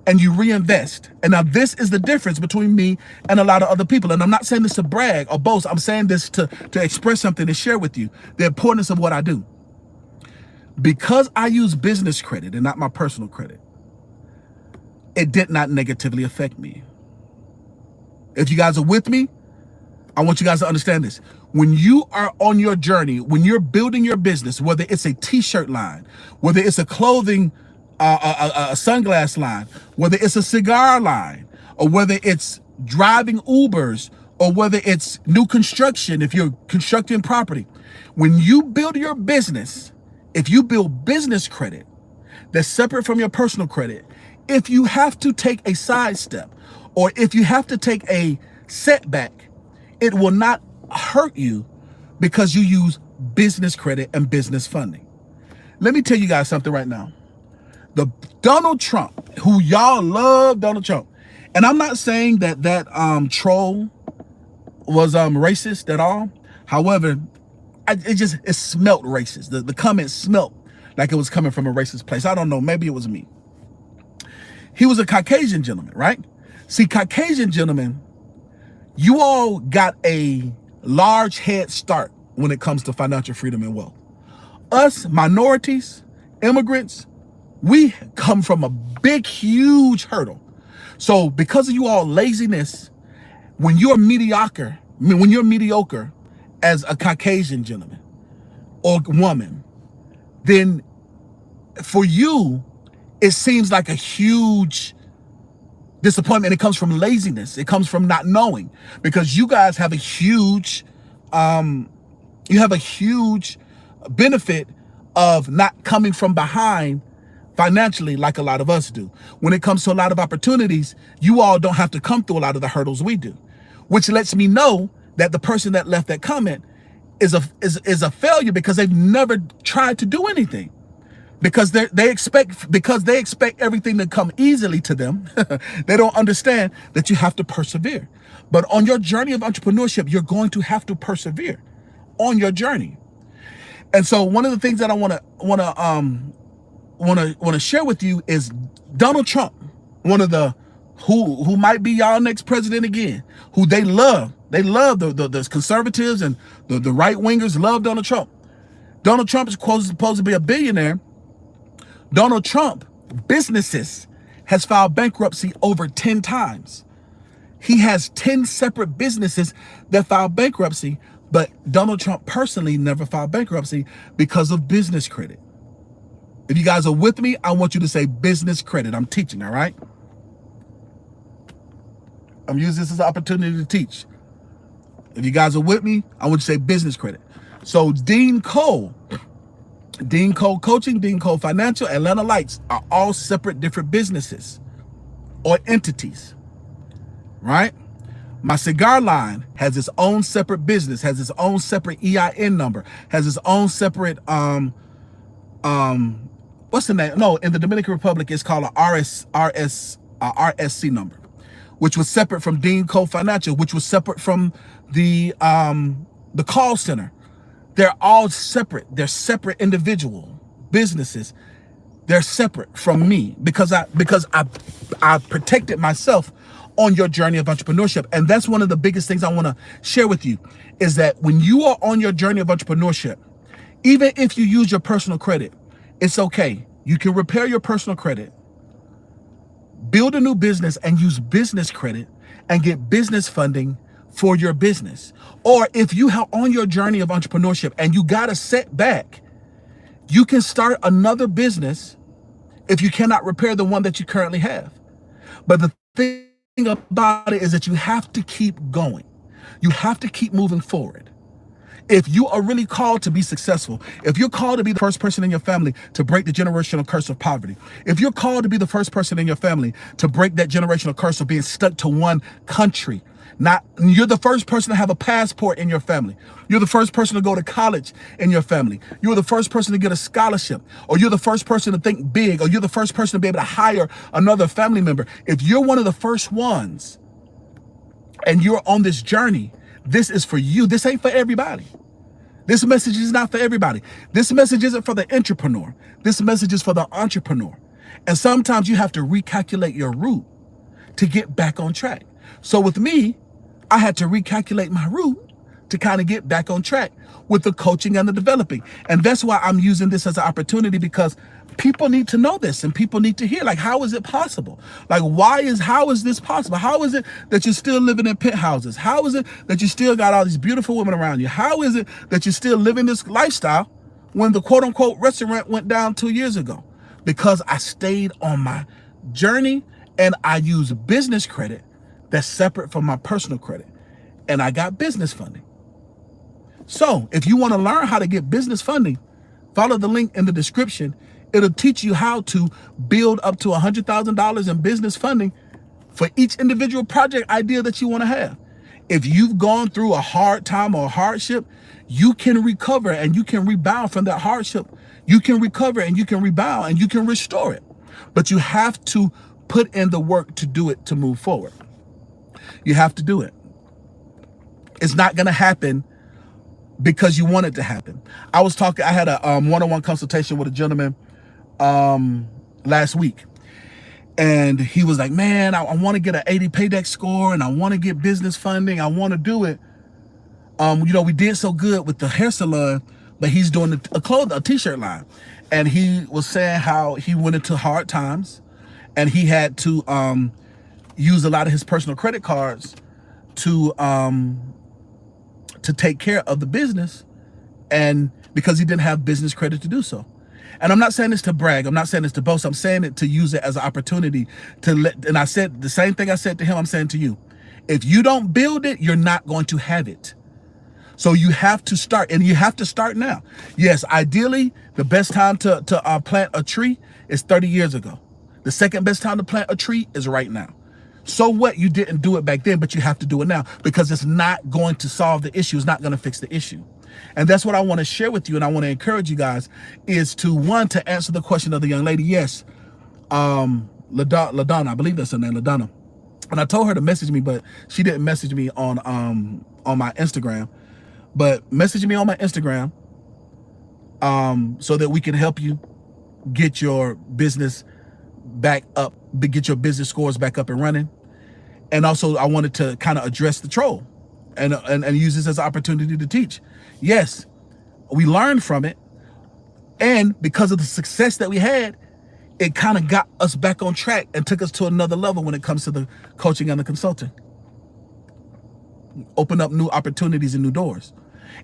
and you reinvest. And now this is the difference between me and a lot of other people. And I'm not saying this to brag or boast. I'm saying this to express something, to share with you the importance of what I do. Because I use business credit and not my personal credit, it did not negatively affect me. If you guys are with me, I want you guys to understand this. When you are on your journey, when you're building your business, whether it's a t-shirt line, whether it's a clothing, a sunglass line, whether it's a cigar line, or whether it's driving Ubers, or whether it's new construction, if you're constructing property, when you build your business, if you build business credit that's separate from your personal credit, if you have to take a sidestep or if you have to take a setback, it will not hurt you because you use business credit and business funding. Let me tell you guys something right now. The Donald Trump, who y'all love Donald Trump, and I'm not saying that troll was racist at all. However, it smelt racist. The comment smelt like it was coming from a racist place. I don't know, maybe it was me. He was a Caucasian gentleman, right? See, Caucasian gentlemen, you all got a large head start when it comes to financial freedom and wealth. Us minorities, immigrants, we come from a big, huge hurdle. So because of you all laziness, when you're mediocre when you're mediocre as a Caucasian gentleman or woman, then for you, it seems like a huge disappointment. It comes from laziness. It comes from not knowing, because you guys have a huge, benefit of not coming from behind financially like a lot of us do. When it comes to a lot of opportunities, you all don't have to come through a lot of the hurdles we do, which lets me know that the person that left that comment is a failure, because they've never tried to do anything. Because they expect everything to come easily to them. They don't understand that you have to persevere. But on your journey of entrepreneurship, you're going to have to persevere on your journey. And so one of the things that I want to share with you is Donald Trump, one of the who might be y'all next president again, who they love. They love the conservatives, and the right wingers love Donald Trump. Donald Trump is supposed to be a billionaire. Donald Trump businesses has filed bankruptcy over 10 times. He has 10 separate businesses that filed bankruptcy, but Donald Trump personally never filed bankruptcy because of business credit. If you guys are with me, I want you to say business credit. I'm teaching, all right? I'm using this as an opportunity to teach. If you guys are with me, I want you to say business credit. So E.DeanCole Coaching, E.DeanCole Financial, Atlanta Lights are all separate different businesses or entities, right? My cigar line has its own separate business, has its own separate EIN number, has its own separate, what's the name? No, in the Dominican Republic, it's called a RSC number, which was separate from E.DeanCole Financial, which was separate from the call center. They're all separate. They're separate individual businesses. They're separate from me because I protected myself on your journey of entrepreneurship. And that's one of the biggest things I want to share with you, is that when you are on your journey of entrepreneurship, even if you use your personal credit, it's okay. You can repair your personal credit, build a new business, and use business credit and get business funding for your business. Or if you are on your journey of entrepreneurship and you got a setback, you can start another business if you cannot repair the one that you currently have. But the thing about it is that you have to keep going. You have to keep moving forward. If you are really called to be successful, if you're called to be the first person in your family to break the generational curse of poverty, if you're called to be the first person in your family to break that generational curse of being stuck to one country, you're the first person to have a passport in your family. You're the first person to go to college in your family. You're the first person to get a scholarship, or you're the first person to think big, or you're the first person to be able to hire another family member. If you're one of the first ones and you're on this journey, this is for you. This ain't for everybody. This message is not for everybody. This message isn't for the entrepreneur. This message is for the entrepreneur. And sometimes you have to recalculate your route to get back on track. So with me, I had to recalculate my route to kind of get back on track with the coaching and the developing. And that's why I'm using this as an opportunity, because people need to know this and people need to hear, like, how is it possible? Like, how is this possible? How is it that you're still living in penthouses? How is it that you still got all these beautiful women around you? How is it that you're still living this lifestyle when the quote unquote restaurant went down 2 years ago? Because I stayed on my journey and I used business credit that's separate from my personal credit, and I got business funding. So if you want to learn how to get business funding, follow the link in the description. It'll teach you how to build up to $100,000 in business funding for each individual project idea that you want to have. If you've gone through a hard time or a hardship, you can recover and you can rebound from that hardship. You can recover and you can rebound and you can restore it. But you have to put in the work to do it, to move forward. You have to do it. It's not going to happen because you want it to happen. I had a one-on-one consultation with a gentleman last week, and he was like, man, I want to get an 80 paydex score and I want to get business funding. I want to do it. We did so good with the hair salon, but he's doing a t-shirt line. And he was saying how he went into hard times and he had to use a lot of his personal credit cards to to take care of the business, and because he didn't have business credit to do so. And I'm not saying this to brag. I'm not saying this to boast. I'm saying it to use it as an opportunity to let, and I said the same thing I said to him, I'm saying to you. If you don't build it, you're not going to have it. So you have to start, and you have to start now. Yes, ideally, the best time to plant a tree is 30 years ago. The second best time to plant a tree is right now. So what? You didn't do it back then, but you have to do it now, because it's not going to solve the issue. It's not going to fix the issue. And that's what I want to share with you, and I want to encourage you guys, is to, one, to answer the question of the young lady. Yes, LaDonna, I believe that's her name, LaDonna. And I told her to message me, but she didn't message me on my Instagram. But message me on my Instagram so that we can help you get your business back up, get your business scores back up and running. And also, I wanted to kind of address the troll and use this as an opportunity to teach. Yes, we learned from it. And because of the success that we had, it kind of got us back on track and took us to another level when it comes to the coaching and the consulting. Open up new opportunities and new doors.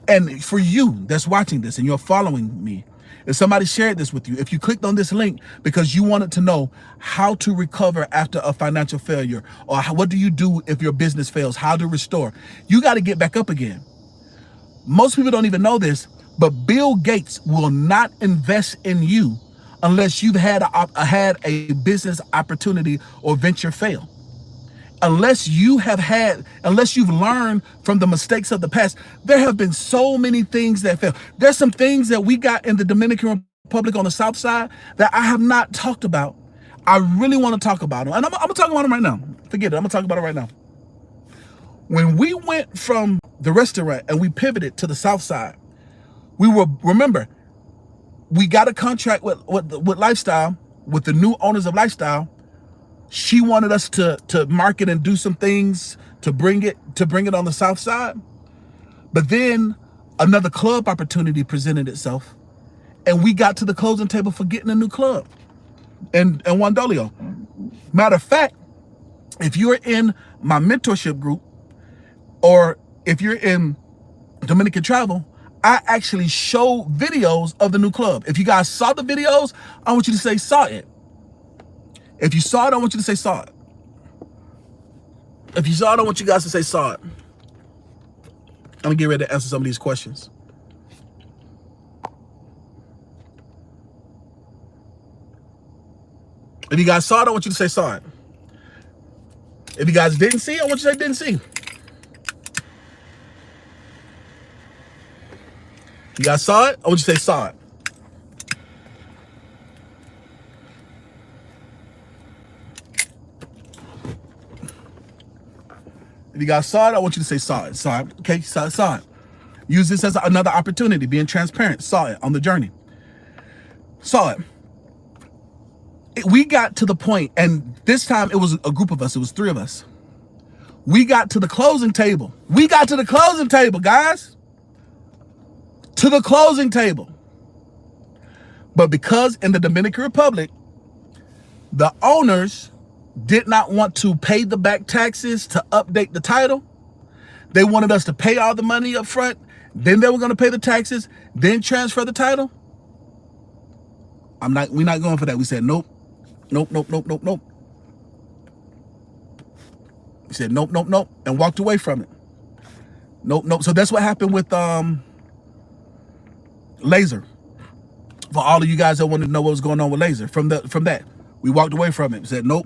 And for you that's watching this and you're following me, if somebody shared this with you, if you clicked on this link because you wanted to know how to recover after a financial failure, or what do you do if your business fails, how to restore, you got to get back up again. Most people don't even know this, but Bill Gates will not invest in you unless you've had a business opportunity or venture fail. Unless you've learned from the mistakes of the past. There have been so many things that fail. There's some things that we got in the Dominican Republic on the South Side that I have not talked about. I really want to talk about them. And I'm going to talk about them right now. Forget it. I'm going to talk about it right now. When we went from the restaurant and we pivoted to the South Side, remember, we got a contract with Lifestyle, with the new owners of Lifestyle. She wanted us to market and do some things to bring it on the South Side. But then another club opportunity presented itself, and we got to the closing table for getting a new club in Wandolio. Matter of fact, if you're in my mentorship group, or if you're in Dominican Travel, I actually show videos of the new club. If you guys saw the videos, I want you to say saw it. If you saw it, I want you to say saw it. If you saw it, I want you guys to say saw it. I'm gonna get ready to answer some of these questions. If you guys saw it, I want you to say saw it. If you guys didn't see it, I want you to say didn't see. If you guys saw it, I want you to say saw it. If you guys saw it, I want you to say saw it. Saw it. Okay, saw it. Use this as another opportunity, being transparent. Saw it on the journey. Saw it. We got to the point, and this time it was a group of us. It was 3 of us. We got to the closing table. We got to the closing table, guys. To the closing table. But because in the Dominican Republic, the owners did not want to pay the back taxes to update the title. They wanted us to pay all the money up front. Then they were going to pay the taxes, then transfer the title. We're not going for that. We said, nope. We said, nope. And walked away from it. Nope. So that's what happened with Laser. For all of you guys that wanted to know what was going on with Laser, from that, we walked away from it. We said, nope.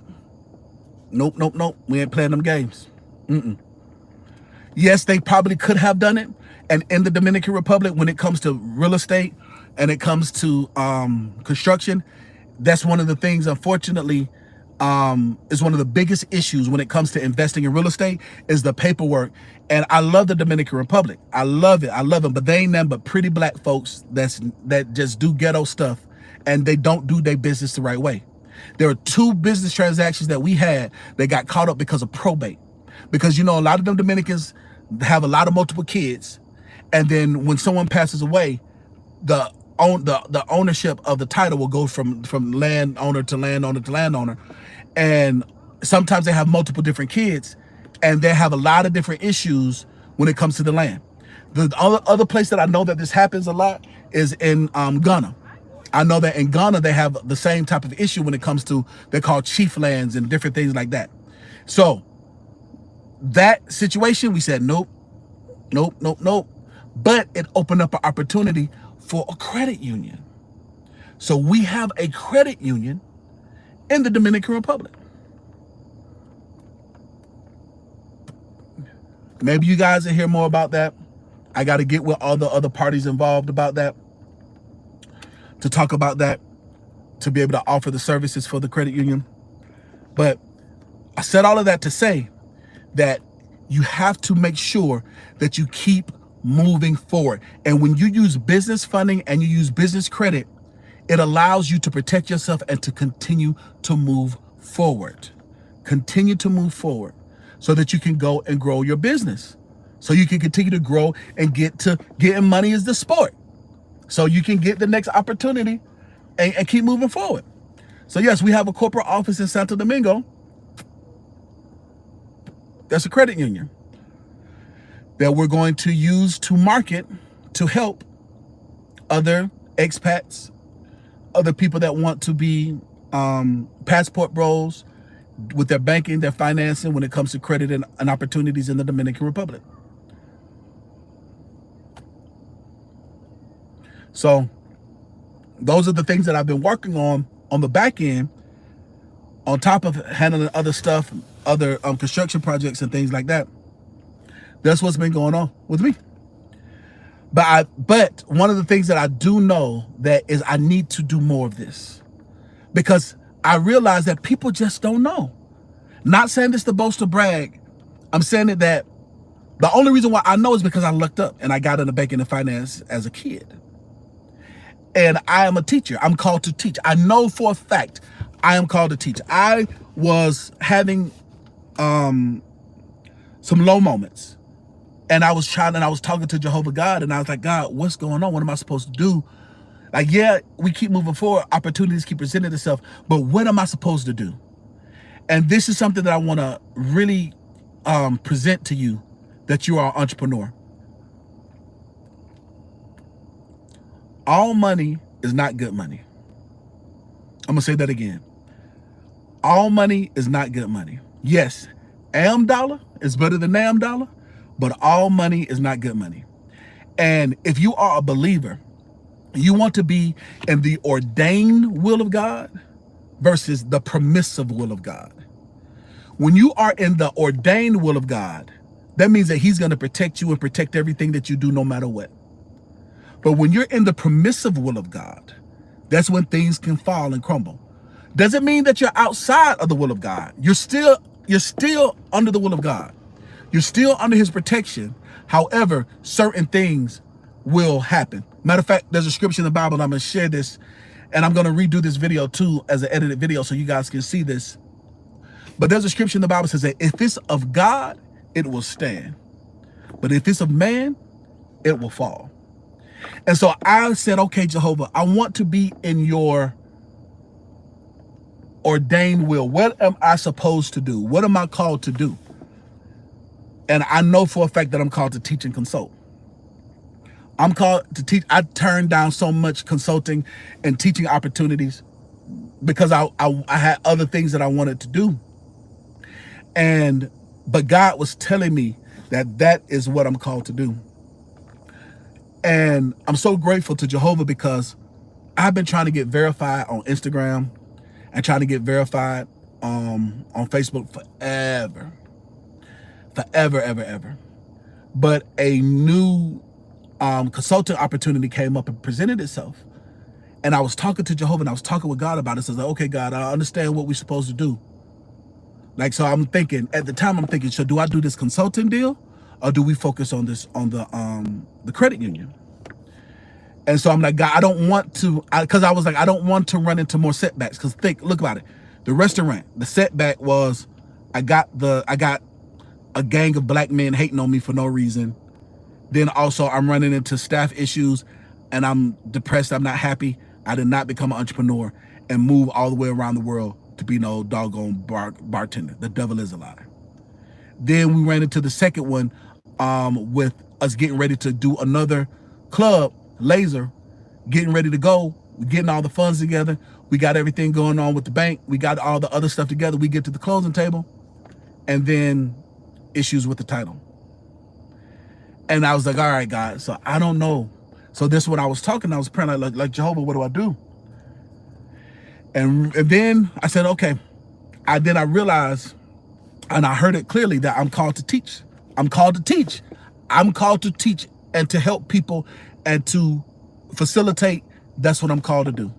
We ain't playing them games. Yes, they probably could have done it. And in the Dominican Republic, when it comes to real estate and it comes to construction, that's one of the things, unfortunately, is one of the biggest issues when it comes to investing in real estate is the paperwork. And I love the Dominican Republic. I love it. But they ain't nothing but pretty black folks that just do ghetto stuff, and they don't do their business the right way. There are 2 business transactions that we had that got caught up because of probate. Because, a lot of them Dominicans have a lot of multiple kids. And then when someone passes away, the ownership of the title will go from landowner to landowner to landowner. And sometimes they have multiple different kids, and they have a lot of different issues when it comes to the land. The other place that I know that this happens a lot is in Ghana. I know that in Ghana they have the same type of issue when it comes to, they're called chief lands and different things like that. So that situation, we said nope, nope, nope, nope. But it opened up an opportunity for a credit union. So we have a credit union in the Dominican Republic. Maybe you guys will hear more about that. I got to get with all the other parties involved about that, to talk about that, to be able to offer the services for the credit union. But I said all of that to say that you have to make sure that you keep moving forward. And when you use business funding and you use business credit, it allows you to protect yourself and to continue to move forward. Continue to move forward so that you can go and grow your business. So you can continue to grow and get to getting money as the sport. So you can get the next opportunity and keep moving forward. So yes, we have a corporate office in Santo Domingo. That's a credit union that we're going to use to market, to help other expats, other people that want to be passport bros with their banking, their financing when it comes to credit and opportunities in the Dominican Republic. So those are the things that I've been working on the back end, on top of handling other stuff, other construction projects and things like that. That's what's been going on with me. But one of the things that I do know that is I need to do more of this, because I realize that people just don't know. Not saying this to boast or brag. I'm saying it that the only reason why I know is because I looked up and I got into banking and finance as a kid. And I am a teacher. I'm called to teach. I know for a fact I am called to teach. I was having some low moments. And I was talking to Jehovah God, and I was like, God, what's going on? What am I supposed to do? Like, yeah, we keep moving forward. Opportunities keep presenting themselves. But what am I supposed to do? And this is something that I want to really present to you, that you are an entrepreneur. All money is not good money. I'm going to say that again. All money is not good money. Yes, AM dollar is better than NAM dollar, but all money is not good money. And if you are a believer, you want to be in the ordained will of God versus the permissive will of God. When you are in the ordained will of God, that means that he's going to protect you and protect everything that you do no matter what. But when you're in the permissive will of God, that's when things can fall and crumble. Doesn't mean that you're outside of the will of God. You're still under the will of God. You're still under his protection. However, certain things will happen. Matter of fact, there's a scripture in the Bible, and I'm going to share this, and I'm going to redo this video too as an edited video so you guys can see this. But there's a scripture in the Bible that says that if it's of God, it will stand. But if it's of man, it will fall. And so I said, okay, Jehovah, I want to be in your ordained will. What am I supposed to do? What am I called to do? And I know for a fact that I'm called to teach and consult. I'm called to teach. I turned down so much consulting and teaching opportunities because I had other things that I wanted to do. But God was telling me that is what I'm called to do. And I'm so grateful to Jehovah because I've been trying to get verified on Instagram and trying to get verified on Facebook forever. Ever. But a new consulting opportunity came up and presented itself. And I was talking to Jehovah and I was talking with God about it. So I was like, okay, God, I understand what we're supposed to do. Like, so I'm thinking, at the time I'm thinking, so do I do this consulting deal or do we focus on this, on the credit union? And so I'm like, God, I don't want to, because I was like, I don't want to run into more setbacks. Because look about it. The restaurant, the setback was I got a gang of black men hating on me for no reason. Then also I'm running into staff issues and I'm depressed. I'm not happy. I did not become an entrepreneur and move all the way around the world to be no doggone bartender. The devil is a lie. Then we ran into the second one with us getting ready to do another club, laser, getting ready to go. We're getting all the funds together. We got everything going on with the bank. We got all the other stuff together. We get to the closing table, and then issues with the title. And I was like, all right, God, so I don't know. So this is what I was talking. I was praying like Jehovah, what do I do? And then I said, okay. Then I realized, and I heard it clearly, that I'm called to teach. I'm called to teach. I'm called to teach and to help people and to facilitate. That's what I'm called to do.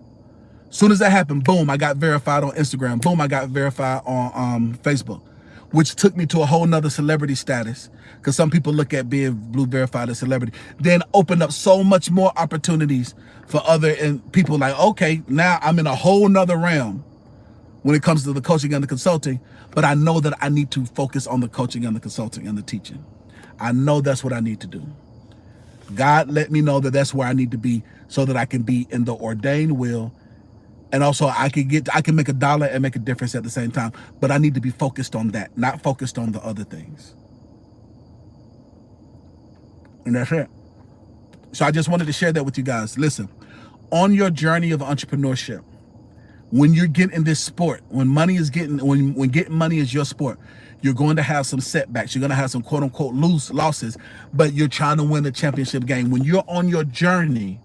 Soon as that happened, boom, I got verified on Instagram. Boom, I got verified on Facebook, which took me to a whole nother celebrity status, because some people look at being blue verified as celebrity. Then opened up so much more opportunities for other people. Like, okay, now I'm in a whole nother realm when it comes to the coaching and the consulting, but I know that I need to focus on the coaching and the consulting and the teaching. I know that's what I need to do. God let me know that that's where I need to be, so that I can be in the ordained will. And also I can make a dollar and make a difference at the same time. But I need to be focused on that, not focused on the other things. And that's it. So I just wanted to share that with you guys. Listen, on your journey of entrepreneurship, when you're getting this sport, when getting money is your sport, you're going to have some setbacks. You're going to have some quote unquote losses, but you're trying to win a championship game. When you're on your journey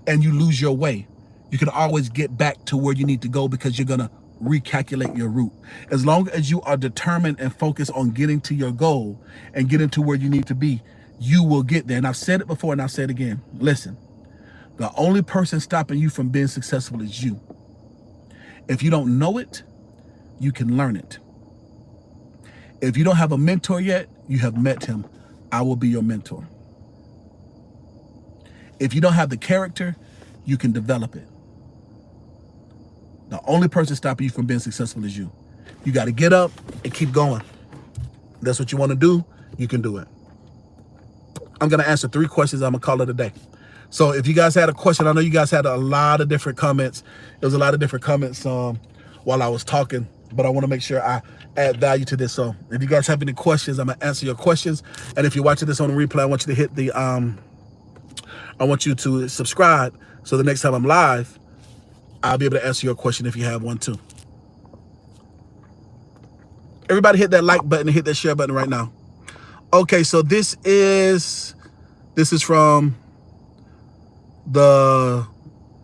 and you lose your way, you can always get back to where you need to go, because you're going to recalculate your route. As long as you are determined and focused on getting to your goal and getting to where you need to be, you will get there. And I've said it before and I'll say it again. Listen, the only person stopping you from being successful is you. If you don't know it, you can learn it. If you don't have a mentor yet, you have met him. I will be your mentor. If you don't have the character, you can develop it. The only person stopping you from being successful is you. You got to get up and keep going. That's what you want to do. You can do it. I'm going to answer 3 questions. I'm going to call it a day. So if you guys had a question, I know you guys had a lot of different comments. There was a lot of different comments while I was talking, but I want to make sure I add value to this. So if you guys have any questions, I'm going to answer your questions. And if you're watching this on the replay, I want you to hit the, I want you to subscribe, so the next time I'm live, I'll be able to answer your question if you have one too. Everybody hit that like button and hit that share button right now. Okay, so this is from the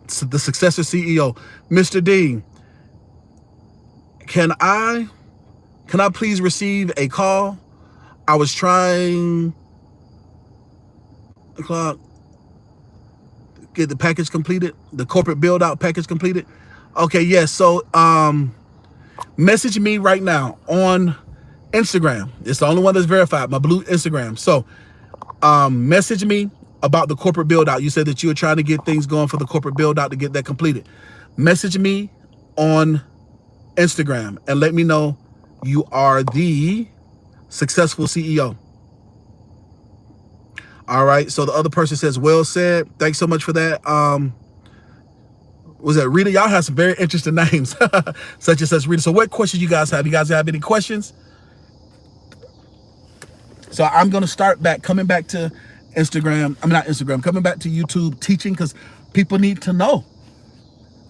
Successor CEO, Mr. Dean. Can I please receive a call? I was trying to get the package completed, the corporate build out package completed. Okay, yes. So message me right now on Instagram. It's the only one that's verified, my blue Instagram. So message me about the corporate build out. You said that you were trying to get things going for the corporate build out to get that completed. Message me on Instagram and let me know you are the successful CEO. All right. So the other person says, well said. Thanks so much for that. Was that Rita? Y'all have some very interesting names, such and such Rita. So what questions you guys have? You guys have any questions? So I'm going to start coming back to Instagram. I mean, not Instagram, coming back to YouTube, teaching, because people need to know.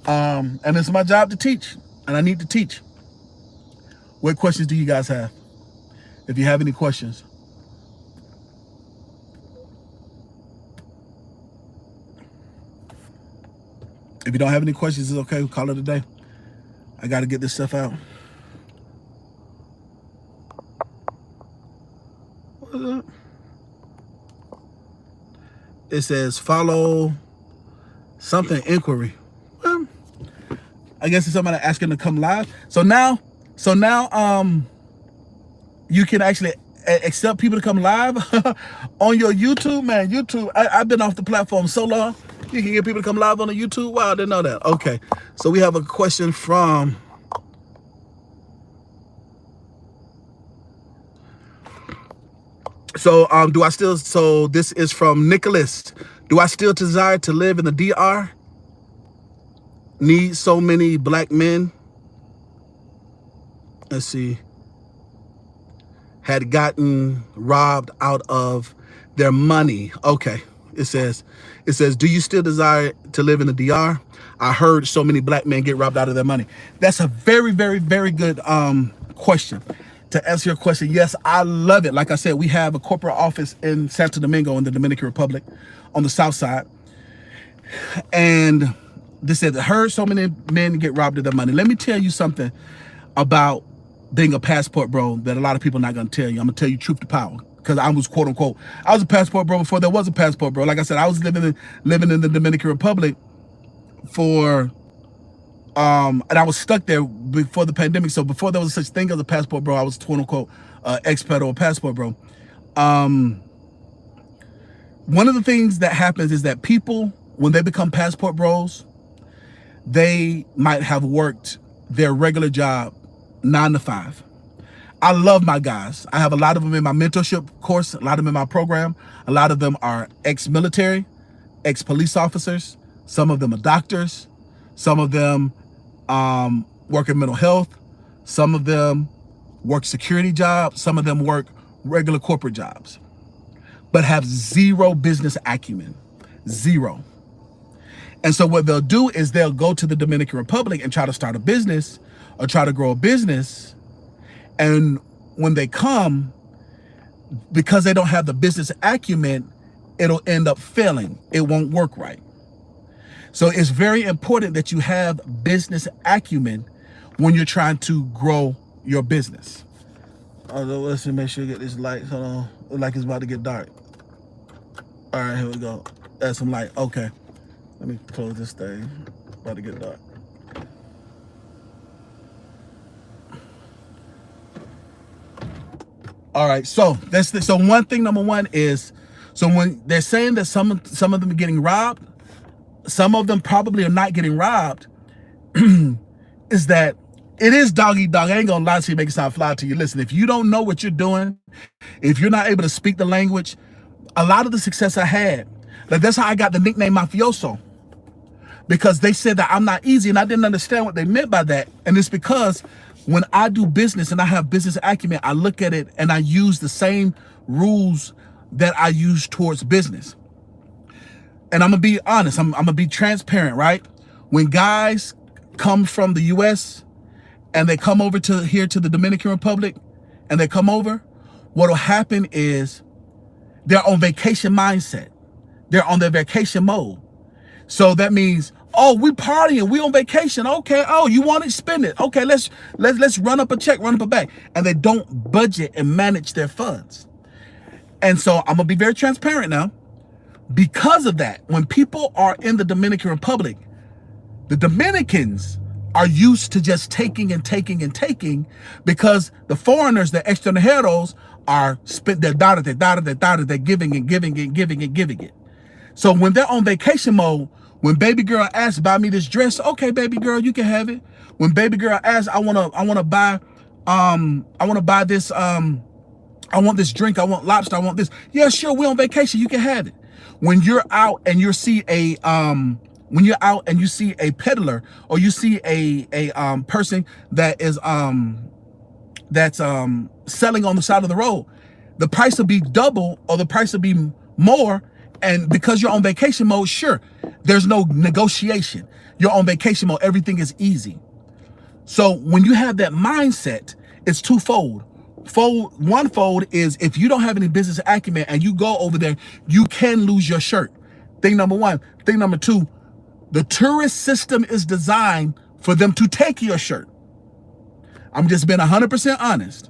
And it's my job to teach, and I need to teach. What questions do you guys have? If you have any questions. If you don't have any questions, it's okay. We'll call it a day. I got to get this stuff out. What is that? It says follow something inquiry. Well, I guess it's somebody asking to come live. So now you can actually accept people to come live on your YouTube, man. YouTube, I've been off the platform so long. You can get people to come live on the YouTube. Wow, I didn't know that. Okay, so we have a question from so this is from Nicholas. Do I still desire to live in the DR? Need so many black men. Let's see. had gotten robbed out of their money. Okay, it says, do you still desire to live in the DR? I heard so many black men get robbed out of their money. That's a very, very, very good question. To answer your question, yes, I love it. Like I said, we have a corporate office in Santo Domingo in the Dominican Republic on the south side. And they said, I heard so many men get robbed of their money. Let me tell you something about being a passport bro that a lot of people are not going to tell you. I'm going to tell you truth to power, because I was, quote unquote, I was a passport bro before there was a passport bro. Like I said, I was living in the Dominican Republic for and I was stuck there before the pandemic. So before there was such thing as a passport bro, I was, quote unquote, expat or passport bro. One of the things that happens is that people, when they become passport bros, they might have worked their regular job 9 to 5. I love my guys. I have a lot of them in my mentorship course, a lot of them in my program. A lot of them are ex-military, ex-police officers. Some of them are doctors. Some of them work in mental health. Some of them work security jobs. Some of them work regular corporate jobs, but have zero business acumen, zero. And so what they'll do is they'll go to the Dominican Republic and try to start a business or try to grow a business. And when they come, because they don't have the business acumen, it'll end up failing. It won't work right. So it's very important that you have business acumen when you're trying to grow your business. Although, let's make sure you get this light. Hold on. Look like it's about to get dark. All right, here we go. Add some light. Okay. Let me close this thing. About to get dark. All right, so so one thing, number one is, so when they're saying that some of them are getting robbed, some of them probably are not getting robbed, is that it is dog eat dog. I ain't gonna lie to you, make it sound fly to you. Listen, if you don't know what you're doing, if you're not able to speak the language, a lot of the success I had, like that's how I got the nickname Mafioso, because they said that I'm not easy, and I didn't understand what they meant by that. And it's because when I do business and I have business acumen, I look at it and I use the same rules that I use towards business. And I'm gonna be honest, I'm gonna be transparent, right? When guys come from the US and they come over to here to the Dominican Republic and they come over, what'll happen is they're on vacation mindset. They're on their vacation mode. So that means, oh, we partying, we on vacation. Okay, oh, you want it, spend it. Okay, let's run up a check, run up a bag. And they don't budget and manage their funds. And so I'm gonna be very transparent now. Because of that, when people are in the Dominican Republic, the Dominicans are used to just taking and taking and taking, because the foreigners, the extranjeros, are spent their data, they're giving and giving and giving and giving it. So when they're on vacation mode, when baby girl asks, buy me this dress, okay, baby girl, you can have it. When baby girl asks, I wanna buy this, I want this drink, I want lobster, I want this. Yeah, sure, we're on vacation, you can have it. When you're out and you see a peddler, or you see a person that is that's selling on the side of the road, the price will be double or the price will be more. And because you're on vacation mode, sure, there's no negotiation. You're on vacation mode, everything is easy. So when you have that mindset, it's twofold. One fold is, if you don't have any business acumen and you go over there, you can lose your shirt. Thing number one. Thing number two, the tourist system is designed for them to take your shirt. I'm just being 100% honest.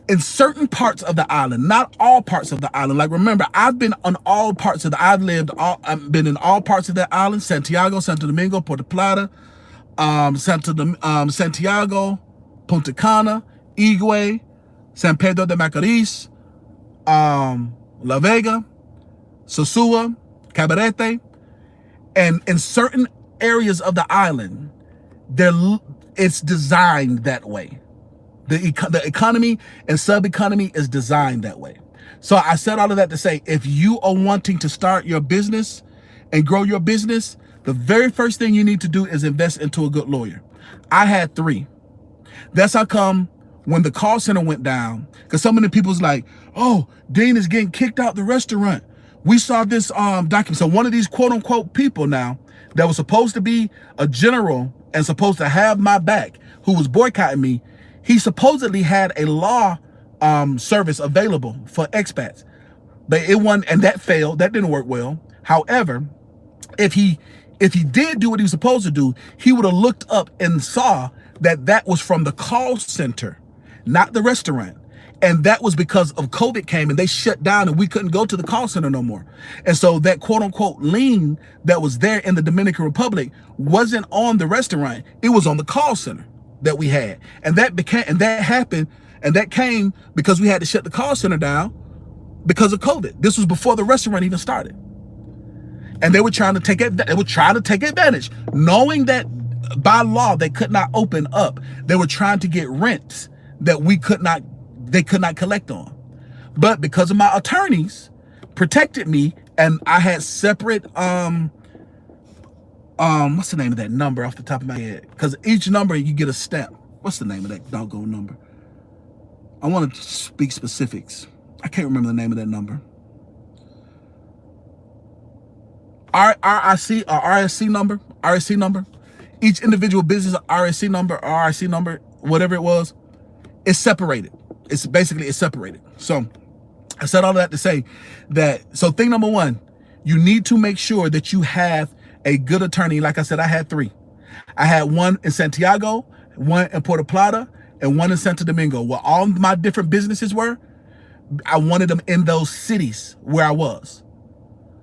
In certain parts of the island, not all parts of the island. Like, remember, I've been on all parts of the, I've been in all parts of that island: Santiago, Santo Domingo, Puerto Plata, Santiago, Punta Cana, Higüey, San Pedro de Macorís, La Vega, Sosúa, Cabarete. And in certain areas of the island, it's designed that way. The economy and sub-economy is designed that way. So I said all of that to say, if you are wanting to start your business and grow your business, the very first thing you need to do is invest into a good lawyer. I had 3. That's how come when the call center went down, because so many people's like, oh, Dean is getting kicked out the restaurant. We saw this document. So one of these quote unquote people now that was supposed to be a general and supposed to have my back, who was boycotting me, he supposedly had a law service available for expats. But it wasn't, and that failed. That didn't work well. However, if he did do what he was supposed to do, he would have looked up and saw that that was from the call center, not the restaurant. And that was because of COVID came and they shut down and we couldn't go to the call center no more. And so that quote unquote lien that was there in the Dominican Republic wasn't on the restaurant. It was on the call center that we had. And that happened. And that came because we had to shut the call center down because of COVID. This was before the restaurant even started. And they were trying to take advantage, knowing that by law they could not open up. They were trying to get rents that they could not collect on. But because of my attorneys protected me, and I had separate what's the name of that number off the top of my head? Because each number you get a stamp. What's the name of that doggone number? I want to speak specifics. I can't remember the name of that number. RSC number. Each individual business RSC number, RRC number, whatever it was, it's separated. It's separated. So I said all of that to say that, so thing number one, you need to make sure that you have a good attorney. Like I said, I had 3. I had one in Santiago, one in Puerto Plata, and one in Santo Domingo, where all my different businesses were. I wanted them in those cities where I was.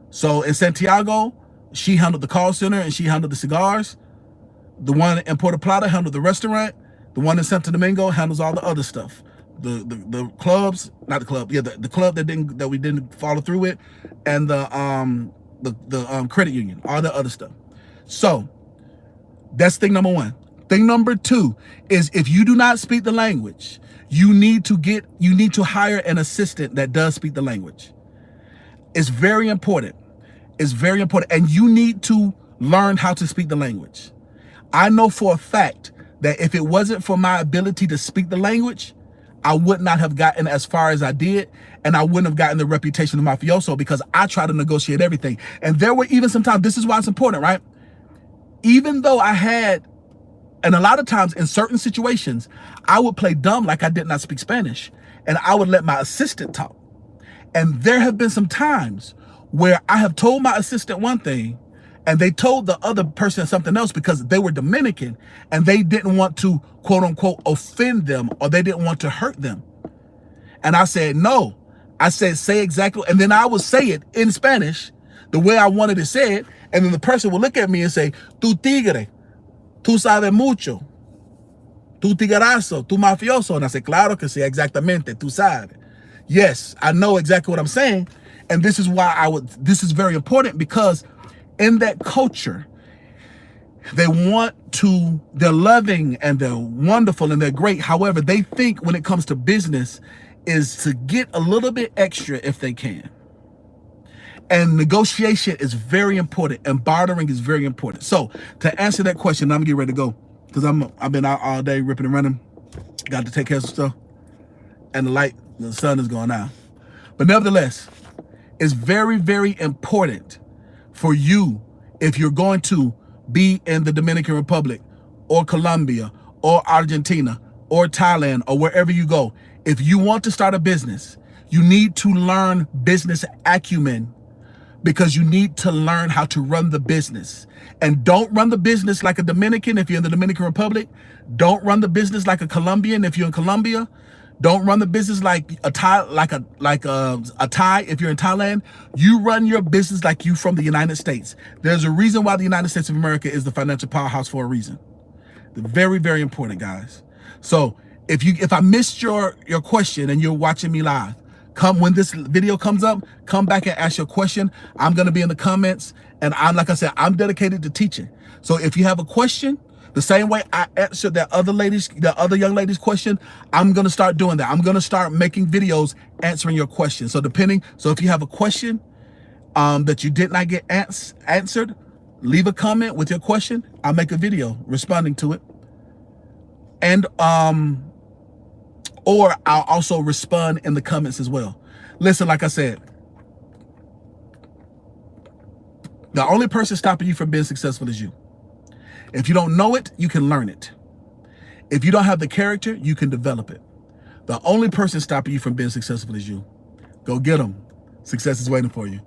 So in Santiago, she handled the call center and she handled the cigars. The one in Puerto Plata handled the restaurant. The one in Santo Domingo handles all the other stuff. The clubs, not the club, yeah, the club that we didn't follow through with, and the credit union, all the other stuff. So that's thing number one. Thing number two is, if you do not speak the language, you need to hire an assistant that does speak the language. It's very important. It's very important. And you need to learn how to speak the language. I know for a fact that if it wasn't for my ability to speak the language, I would not have gotten as far as I did, and I wouldn't have gotten the reputation of mafioso, because I try to negotiate everything. And there were even sometimes, this is why it's important, right? Even though I had, and a lot of times in certain situations, I would play dumb like I did not speak Spanish, and I would let my assistant talk. And there have been some times where I have told my assistant one thing and they told the other person something else because they were Dominican and they didn't want to, quote unquote, offend them, or they didn't want to hurt them. And I said, no. I said, say exactly. And then I would say it in Spanish the way I wanted it said. And then the person would look at me and say, tu tigre, tu sabes mucho, tu tiguerazo, tu mafioso. And I said, claro que sí, exactamente, tu sabes. Yes, I know exactly what I'm saying. And this is why this is very important, because in that culture, they're loving and they're wonderful and they're great. However, they think when it comes to business is to get a little bit extra if they can. And negotiation is very important, and bartering is very important. So to answer that question, I'm gonna get ready to go, because I've been out all day ripping and running. Got to take care of some stuff. And the sun is going out. But nevertheless, it's very, very important for you, if you're going to be in the Dominican Republic or Colombia or Argentina or Thailand or wherever you go, if you want to start a business, you need to learn business acumen, because you need to learn how to run the business. And don't run the business like a Dominican if you're in the Dominican Republic. Don't run the business like a Colombian if you're in Colombia. Don't run the business like a Thai if you're in Thailand. You run your business like you from the United States. There's a reason why the United States of America is the financial powerhouse, for a reason. They're very, very important, guys. So if I missed your question and you're watching me live, when this video comes up, come back and ask your question. I'm going to be in the comments, and like I said, I'm dedicated to teaching. So if you have a question, the same way I answered the other young lady's question, I'm going to start doing that. I'm going to start making videos answering your questions. So if you have a question that you did not get answered, leave a comment with your question. I'll make a video responding to it. And Or I'll also respond in the comments as well. Listen, like I said, the only person stopping you from being successful is you. If you don't know it, you can learn it. If you don't have the character, you can develop it. The only person stopping you from being successful is you. Go get them. Success is waiting for you.